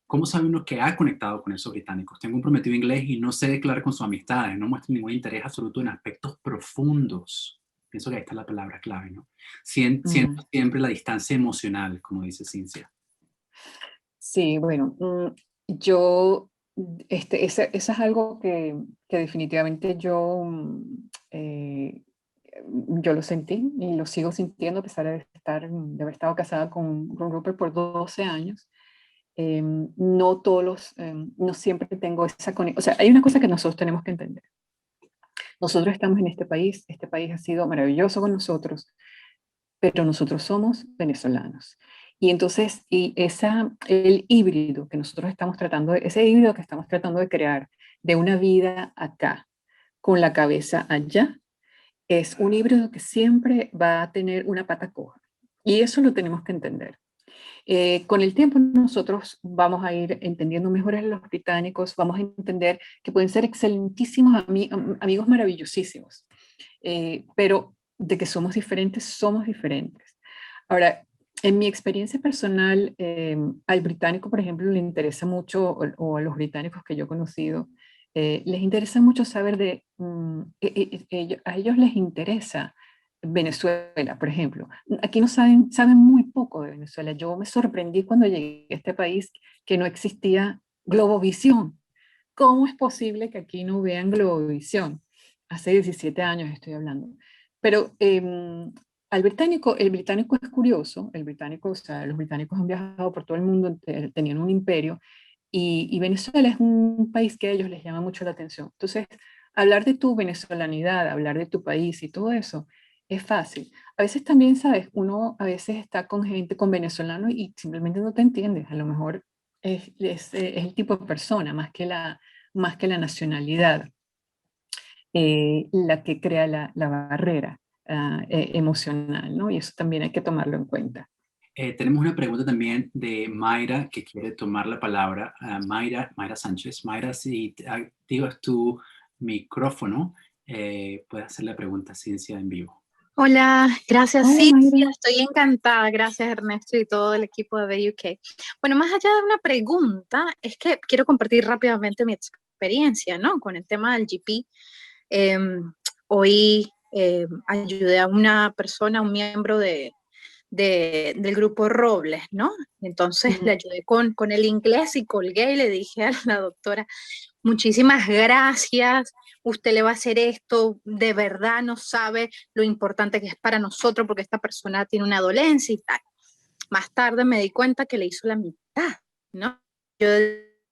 ¿Cómo sabe uno que ha conectado con esos británicos? Tengo un prometido inglés y no sé declarar con sus amistades, no muestra ningún interés absoluto en aspectos profundos. Pienso que ahí está la palabra clave, ¿no? Mm. Siento siempre la distancia emocional, como dice Cincia. Sí, bueno, yo, eso es algo que definitivamente yo lo sentí y lo sigo sintiendo a pesar de haber estado casada con Rupert por 12 años. No todos no siempre tengo esa conexión. O sea, hay una cosa que nosotros tenemos que entender. Nosotros estamos en este país ha sido maravilloso con nosotros, pero nosotros somos venezolanos. Y entonces, el híbrido que nosotros estamos tratando, ese híbrido que estamos tratando de crear de una vida acá, con la cabeza allá, es un híbrido que siempre va a tener una pata coja. Y eso lo tenemos que entender. Con el tiempo nosotros vamos a ir entendiendo mejor a los británicos, vamos a entender que pueden ser excelentísimos amigos maravillosísimos, pero de que somos diferentes, somos diferentes. Ahora, en mi experiencia personal, al británico, por ejemplo, le interesa mucho, o a los británicos que yo he conocido, les interesa mucho saber a ellos les interesa Venezuela, por ejemplo. Aquí no saben muy poco de Venezuela. Yo me sorprendí cuando llegué a este país que no existía Globovisión. ¿Cómo es posible que aquí no vean Globovisión? Hace 17 años estoy hablando. Pero el británico es curioso, o sea, los británicos han viajado por todo el mundo, tenían un imperio, y Venezuela es un país que a ellos les llama mucho la atención. Entonces, hablar de tu venezolanidad, hablar de tu país y todo eso, es fácil. A veces también, ¿sabes? Uno a veces está con gente, con venezolanos y simplemente no te entiendes. A lo mejor es el tipo de persona más que la nacionalidad, la que crea la barrera emocional, ¿no? Y eso también hay que tomarlo en cuenta. Tenemos una pregunta también de Mayra que quiere tomar la palabra. Mayra Sánchez. Mayra, si activas tu micrófono, puedes hacer la pregunta Ciencia en vivo. Hola, gracias. Hola, Sí, Mayra. estoy encantada. Gracias, Ernesto y todo el equipo de BUK. Bueno, más allá de una pregunta, es que quiero compartir rápidamente mi experiencia, ¿no? Con el tema del GP. Hoy ayudé a una persona, un miembro del grupo Robles, ¿no? Entonces le ayudé con el inglés y colgué y le dije a la doctora, muchísimas gracias, usted le va a hacer esto, de verdad no sabe lo importante que es para nosotros porque esta persona tiene una dolencia y tal. Más tarde me di cuenta que le hizo la mitad, ¿no?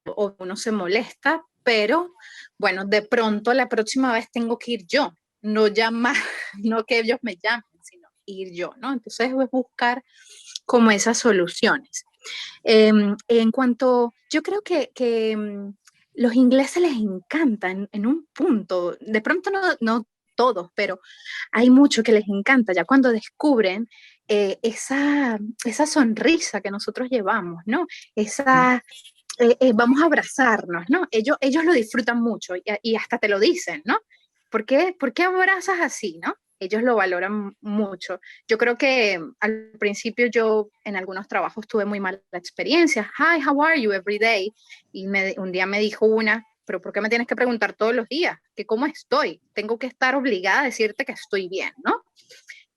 O uno se molesta, pero bueno, de pronto la próxima vez tengo que ir yo, no llamar, no que ellos me llamen, sino ir yo, ¿no? Entonces es buscar como esas soluciones. En cuanto, yo creo que los ingleses les encanta en un punto, de pronto no todos, pero hay mucho que les encanta ya cuando descubren esa sonrisa que nosotros llevamos, ¿no? Vamos a abrazarnos, ¿no? Ellos lo disfrutan mucho y hasta te lo dicen, ¿no? ¿Por qué abrazas así, no? Ellos lo valoran mucho. Yo creo que al principio yo en algunos trabajos tuve muy mala experiencia. Hi, how are you every day? Y un día me dijo pero ¿por qué me tienes que preguntar todos los días? ¿Que cómo estoy? Tengo que estar obligada a decirte que estoy bien, ¿no?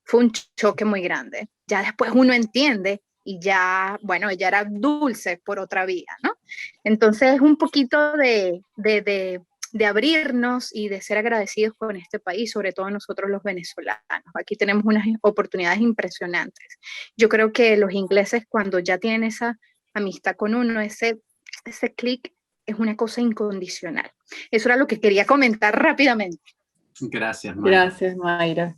Fue un choque muy grande. Ya después uno entiende y ya, bueno, ella era dulce por otra vía, ¿no? Entonces, un poquito de abrirnos y de ser agradecidos con este país, sobre todo nosotros los venezolanos. Aquí tenemos unas oportunidades impresionantes. Yo creo que los ingleses cuando ya tienen esa amistad con uno, ese clic es una cosa incondicional. Eso era lo que quería comentar rápidamente. Gracias, Mayra. Gracias, Mayra.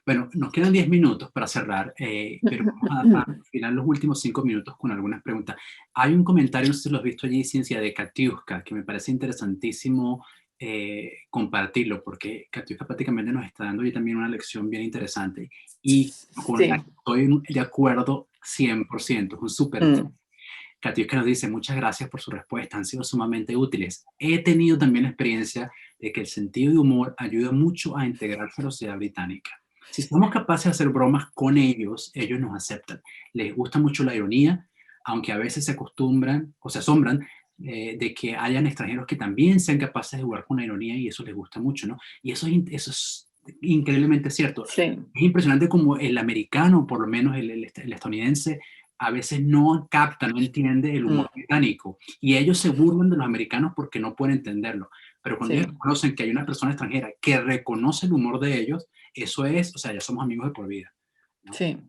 Bueno, nos quedan 10 minutos para cerrar, pero vamos a final los últimos 5 minutos con algunas preguntas. Hay un comentario, no sé si lo has visto allí, Ciencia, de Katiuska, que me parece interesantísimo compartirlo, porque Katiuska prácticamente nos está dando hoy también una lección bien interesante y con la que estoy de acuerdo 100%, es un súper Katiuska nos dice, muchas gracias por su respuesta, han sido sumamente útiles. He tenido también la experiencia de que el sentido de humor ayuda mucho a integrarse a la sociedad británica. Si somos capaces de hacer bromas con ellos, ellos nos aceptan. Les gusta mucho la ironía, aunque a veces se acostumbran o se asombran de que hayan extranjeros que también sean capaces de jugar con la ironía y eso les gusta mucho, ¿no? Y eso es increíblemente cierto. Sí. Es impresionante como el americano, por lo menos el estadounidense, a veces no capta, no entiende el humor británico. Y ellos se burlan de los americanos porque no pueden entenderlo. Pero cuando ellos conocen que hay una persona extranjera que reconoce el humor de ellos, eso es, o sea, ya somos amigos de por vida, ¿no? Sí,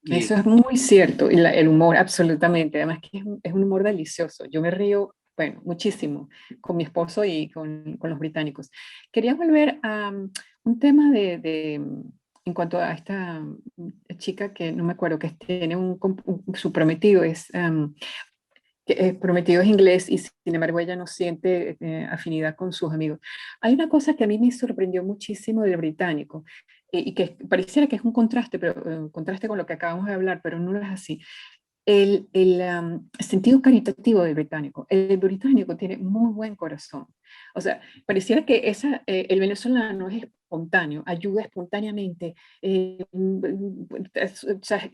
eso es muy cierto. Y el humor, absolutamente. Además que es un humor delicioso. Yo me río Bueno, muchísimo, con mi esposo y con los británicos. Quería volver a un tema en cuanto a esta chica que no me acuerdo, que tiene su prometido prometido es inglés y sin embargo ella no siente afinidad con sus amigos. Hay una cosa que a mí me sorprendió muchísimo del británico y que pareciera que es un contraste, pero un contraste con lo que acabamos de hablar, pero no es así. El sentido caritativo del británico. El británico tiene muy buen corazón. O sea, pareciera que el venezolano es espontáneo, ayuda espontáneamente. O sea,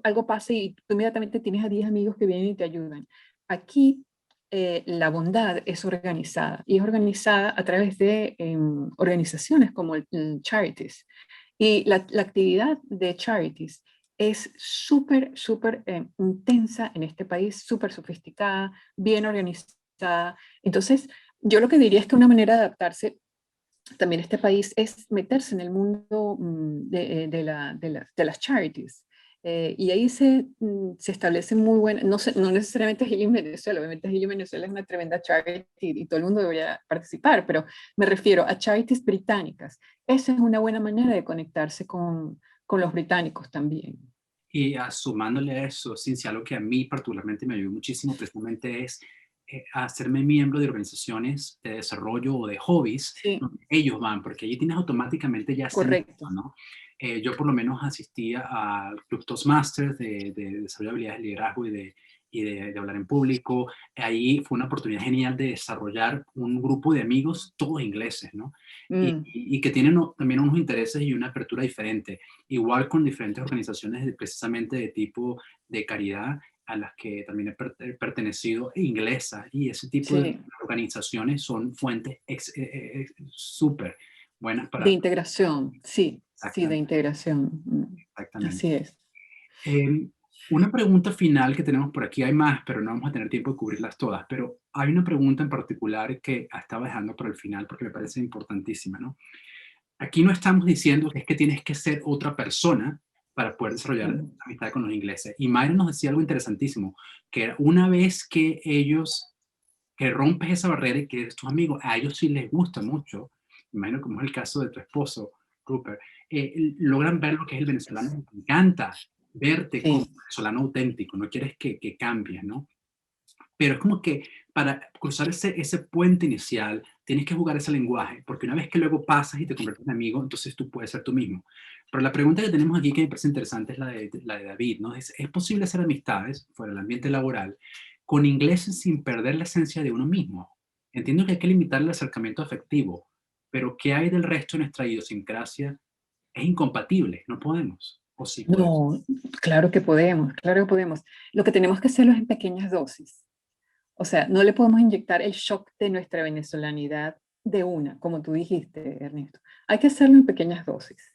algo pasa y tú inmediatamente tienes a 10 amigos que vienen y te ayudan. Aquí la bondad es organizada y es organizada a través de organizaciones como el Charities. Y la actividad de Charities es súper, súper intensa en este país, súper sofisticada, bien organizada. Entonces, yo lo que diría es que una manera de adaptarse también a este país es meterse en el mundo de las charities. Y ahí se establecen muy buenas, no necesariamente Healing Venezuela, obviamente Healing Venezuela es una tremenda charity y todo el mundo debería participar, pero me refiero a charities británicas. Esa es una buena manera de conectarse con los británicos también. Y sumándole a eso, Cincia, algo que a mí particularmente me ayudó muchísimo precisamente es hacerme miembro de organizaciones de desarrollo o de hobbies Sí, donde ellos van, porque allí tienes automáticamente ya ese correcto. ¿no? Yo por lo menos asistía al Club Toastmasters de desarrollo de habilidades de liderazgo y de hablar en público. Ahí fue una oportunidad genial de desarrollar un grupo de amigos, todos ingleses, ¿no? Mm, Y que tienen también unos intereses y una apertura diferente. Igual con diferentes organizaciones precisamente de tipo de caridad a las que también he pertenecido, inglesa, y ese tipo de sí, organizaciones son fuentes súper buenas de para... integración, sí, sí, de Exactamente. integración. Exactamente. Así es. Eh, una pregunta final que tenemos por aquí, hay más, pero no vamos a tener tiempo de cubrirlas todas, pero hay una pregunta en particular que estaba dejando para el final porque me parece importantísima, ¿no? Aquí no estamos diciendo que es que tienes que ser otra persona para poder desarrollar Mm, amistad con los ingleses. Y Mayra nos decía algo interesantísimo, que una vez que que rompes esa barrera y que eres tus amigos, a ellos sí les gusta mucho, imagino como es el caso de tu esposo, Rupert, logran ver lo que es el venezolano, les encanta verte como sí, venezolano auténtico, no quieres que cambies, ¿no? Pero es como que para cruzar ese puente inicial tienes que jugar ese lenguaje, porque una vez que luego pasas y te conviertes en amigo, entonces tú puedes ser tú mismo. Pero la pregunta que tenemos aquí que me parece interesante es la de David, ¿no? ¿Es posible hacer amistades fuera del ambiente laboral con ingleses sin perder la esencia de uno mismo? Entiendo que hay que limitar el acercamiento afectivo, pero ¿qué hay del resto de nuestra idiosincrasia? Es incompatible, no podemos. O sí podemos. no, claro que podemos, claro que podemos. Lo que tenemos que hacerlo es en pequeñas dosis. O sea, no le podemos inyectar el shock de nuestra venezolanidad de una, como tú dijiste, Ernesto. Hay que hacerlo en pequeñas dosis.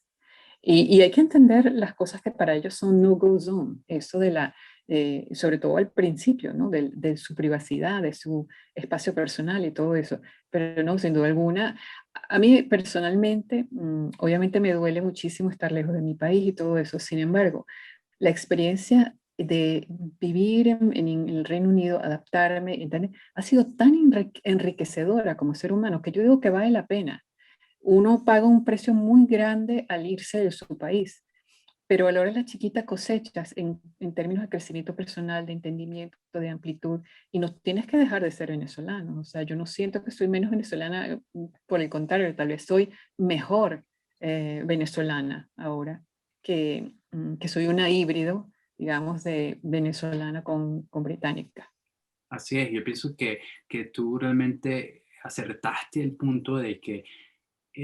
Y hay que entender las cosas que para ellos son no-go zone, eso sobre todo al principio, ¿no? De su privacidad, de su espacio personal y todo eso. Pero no, sin duda alguna, a mí personalmente, obviamente me duele muchísimo estar lejos de mi país y todo eso. Sin embargo, la experiencia de vivir en el Reino Unido, adaptarme, ¿entiendes? Ha sido tan enriquecedora como ser humano que yo digo que vale la pena. Uno paga un precio muy grande al irse de su país, pero valora las chiquitas cosechas en términos de crecimiento personal, de entendimiento, de amplitud, y no tienes que dejar de ser venezolano. O sea, yo no siento que soy menos venezolana, por el contrario, tal vez soy mejor venezolana ahora, que soy una híbrido, digamos, de venezolana con británica. Así es, yo pienso que tú realmente acertaste el punto de que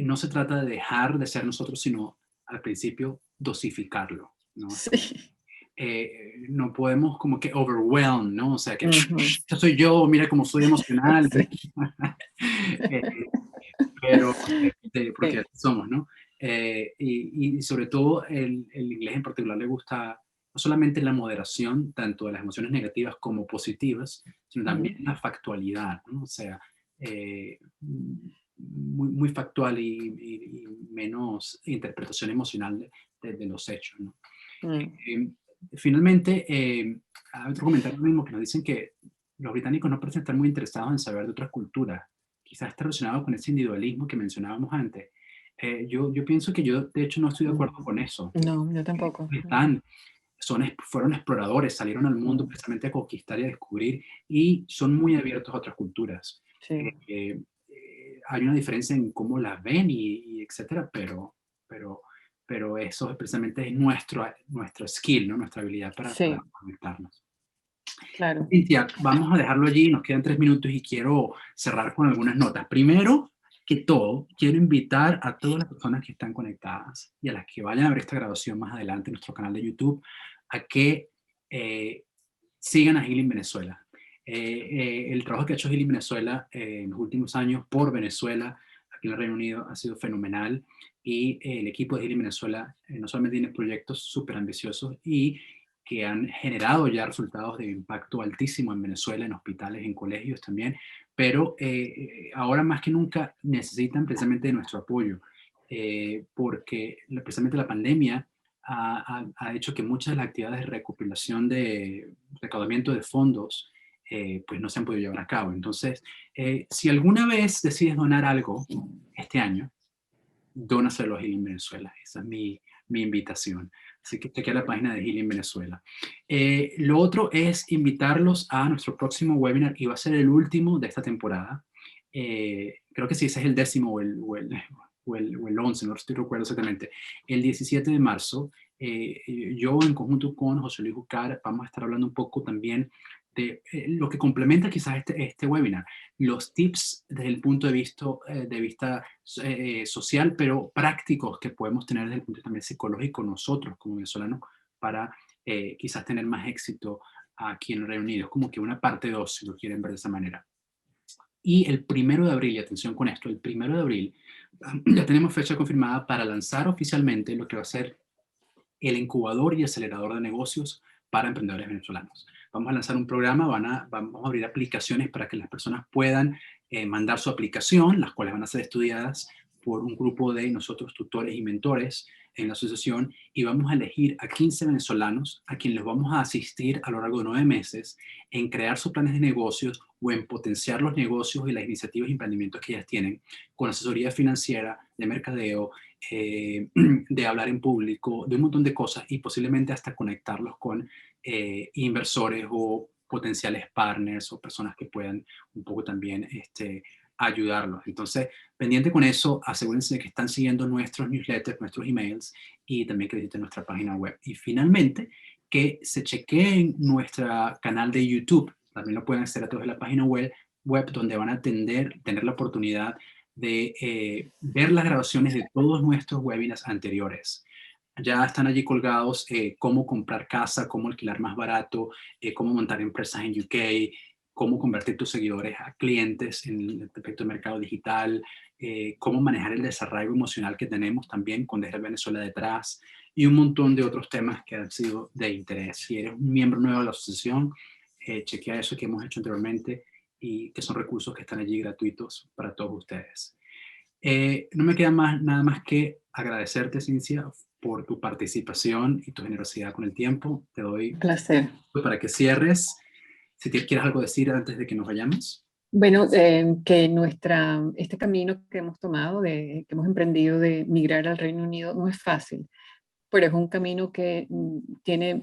no se trata de dejar de ser nosotros, sino al principio dosificarlo, ¿no? Sí. No podemos como que overwhelm, ¿no? O sea, que Ujú. yo soy yo, mira cómo soy emocional, Sí. eh, pero porque Sí. así somos, ¿no? Y sobre todo el inglés en particular le gusta no solamente la moderación, tanto de las emociones negativas como positivas, sino también Ujú. la factualidad, ¿no? O sea, muy factual y menos interpretación emocional de los hechos, ¿no? Mm. Finalmente, hay otro comentario mismo que nos dicen que los británicos no parecen estar muy interesados en saber de otras culturas. Quizás está relacionado con ese individualismo que mencionábamos antes. Yo pienso que yo, de hecho, no estoy de acuerdo con eso. No, yo tampoco. Fueron exploradores, salieron al mundo precisamente a conquistar y a descubrir, y son muy abiertos a otras culturas. Sí. Hay una diferencia en cómo las ven y etcétera, pero eso precisamente es nuestro skill, ¿no? Nuestra habilidad para conectarnos. Claro. Cintia, vamos a dejarlo allí, nos quedan 3 minutos y quiero cerrar con algunas notas. Primero que todo, quiero invitar a todas las personas que están conectadas y a las que vayan a ver esta grabación más adelante en nuestro canal de YouTube, a que sigan a Healing Venezuela. El trabajo que ha hecho Healing Venezuela en los últimos años por Venezuela, aquí en el Reino Unido, ha sido fenomenal, y el equipo de Healing Venezuela no solamente tiene proyectos súper ambiciosos y que han generado ya resultados de impacto altísimo en Venezuela, en hospitales, en colegios también, pero ahora más que nunca necesitan precisamente de nuestro apoyo, porque precisamente la pandemia ha hecho que muchas de las actividades de recopilación de recaudamiento de fondos pues no se han podido llevar a cabo. Entonces, si alguna vez decides donar algo este año, dónaselo a Healing Venezuela. Esa es mi invitación. Así que chequea la página de Healing Venezuela. Lo otro es invitarlos a nuestro próximo webinar, y va a ser el último de esta temporada. Creo que sí, ese es el 10º o el 11, no estoy recuerdo exactamente. El 17 de marzo, yo en conjunto con José Luis Ucar vamos a estar hablando un poco también de lo que complementa quizás este webinar, los tips desde el punto de vista social, pero prácticos que podemos tener desde el punto de vista también psicológico nosotros como venezolanos para quizás tener más éxito aquí en el Reino Unido. Es como que una parte 2, si lo quieren ver de esa manera. Y el 1 de abril, y atención con esto, el 1 de abril ya tenemos fecha confirmada para lanzar oficialmente lo que va a ser el incubador y acelerador de negocios para emprendedores venezolanos. Vamos a lanzar un programa, vamos a abrir aplicaciones para que las personas puedan mandar su aplicación, las cuales van a ser estudiadas por un grupo de nosotros, tutores y mentores en la asociación, y vamos a elegir a 15 venezolanos a quienes les vamos a asistir a lo largo de 9 meses en crear sus planes de negocios o en potenciar los negocios y las iniciativas y emprendimientos que ellas tienen, con asesoría financiera, de mercadeo, de hablar en público, de un montón de cosas, y posiblemente hasta conectarlos con inversores o potenciales partners o personas que puedan un poco también ayudarlos. Entonces, pendiente con eso, asegúrense de que están siguiendo nuestros newsletters, nuestros emails, y también que visiten nuestra página web. Y finalmente, que se chequeen nuestro canal de YouTube. También lo pueden hacer a través de la página web donde van a tener la oportunidad de ver las grabaciones de todos nuestros webinars anteriores. Ya están allí colgados cómo comprar casa, cómo alquilar más barato, cómo montar empresas en UK, cómo convertir tus seguidores a clientes en el aspecto de mercado digital, cómo manejar el desarrollo emocional que tenemos también con Dejar Venezuela detrás, y un montón de otros temas que han sido de interés. Si eres un miembro nuevo de la asociación, chequea eso que hemos hecho anteriormente, y que son recursos que están allí gratuitos para todos ustedes. No me queda nada más que agradecerte, Cintia, por tu participación y tu generosidad con el tiempo. Te doy Un placer. Para que cierres. Si quieres algo decir antes de que nos vayamos. Bueno, que este camino que hemos tomado, que hemos emprendido de migrar al Reino Unido, no es fácil, pero es un camino que tiene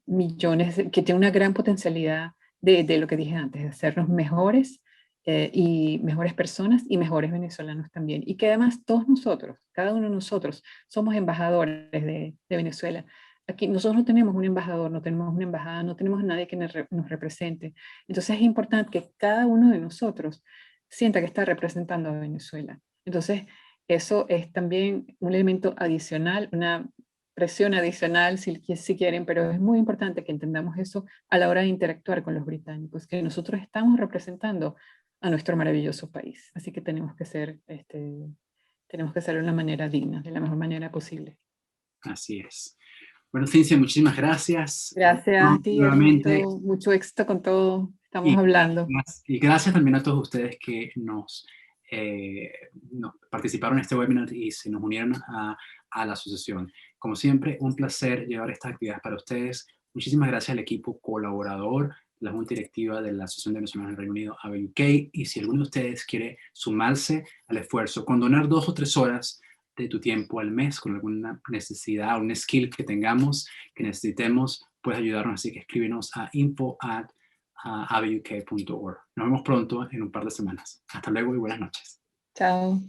millones, que tiene una gran potencialidad de lo que dije antes, de hacernos mejores y mejores personas y mejores venezolanos también. Y que además todos nosotros, cada uno de nosotros, somos embajadores de Venezuela. Aquí nosotros no tenemos un embajador, no tenemos una embajada, no tenemos a nadie que nos represente. Entonces es importante que cada uno de nosotros sienta que está representando a Venezuela. Entonces eso es también un elemento adicional, una presión adicional si quieren, pero es muy importante que entendamos eso a la hora de interactuar con los británicos, que nosotros estamos representando a nuestro maravilloso país. Así que tenemos que hacerlo de una manera digna, de la mejor manera posible. Así es. Bueno, Cintia, muchísimas gracias. Gracias a ti, nuevamente. Mucho éxito con todo. Estamos hablando. Y gracias también a todos ustedes que nos participaron en este webinar y se nos unieron a la asociación. Como siempre, un placer llevar estas actividades para ustedes. Muchísimas gracias al equipo colaborador la Junta Directiva de la Asociación de Venezolanos en el Reino Unido, ABUK, y si alguno de ustedes quiere sumarse al esfuerzo con donar 2 o 3 horas de tu tiempo al mes con alguna necesidad, un skill que tengamos, que necesitemos, puedes ayudarnos, así que escríbenos a info@abuk.org. Nos vemos pronto en un par de semanas. Hasta luego y buenas noches. Chao.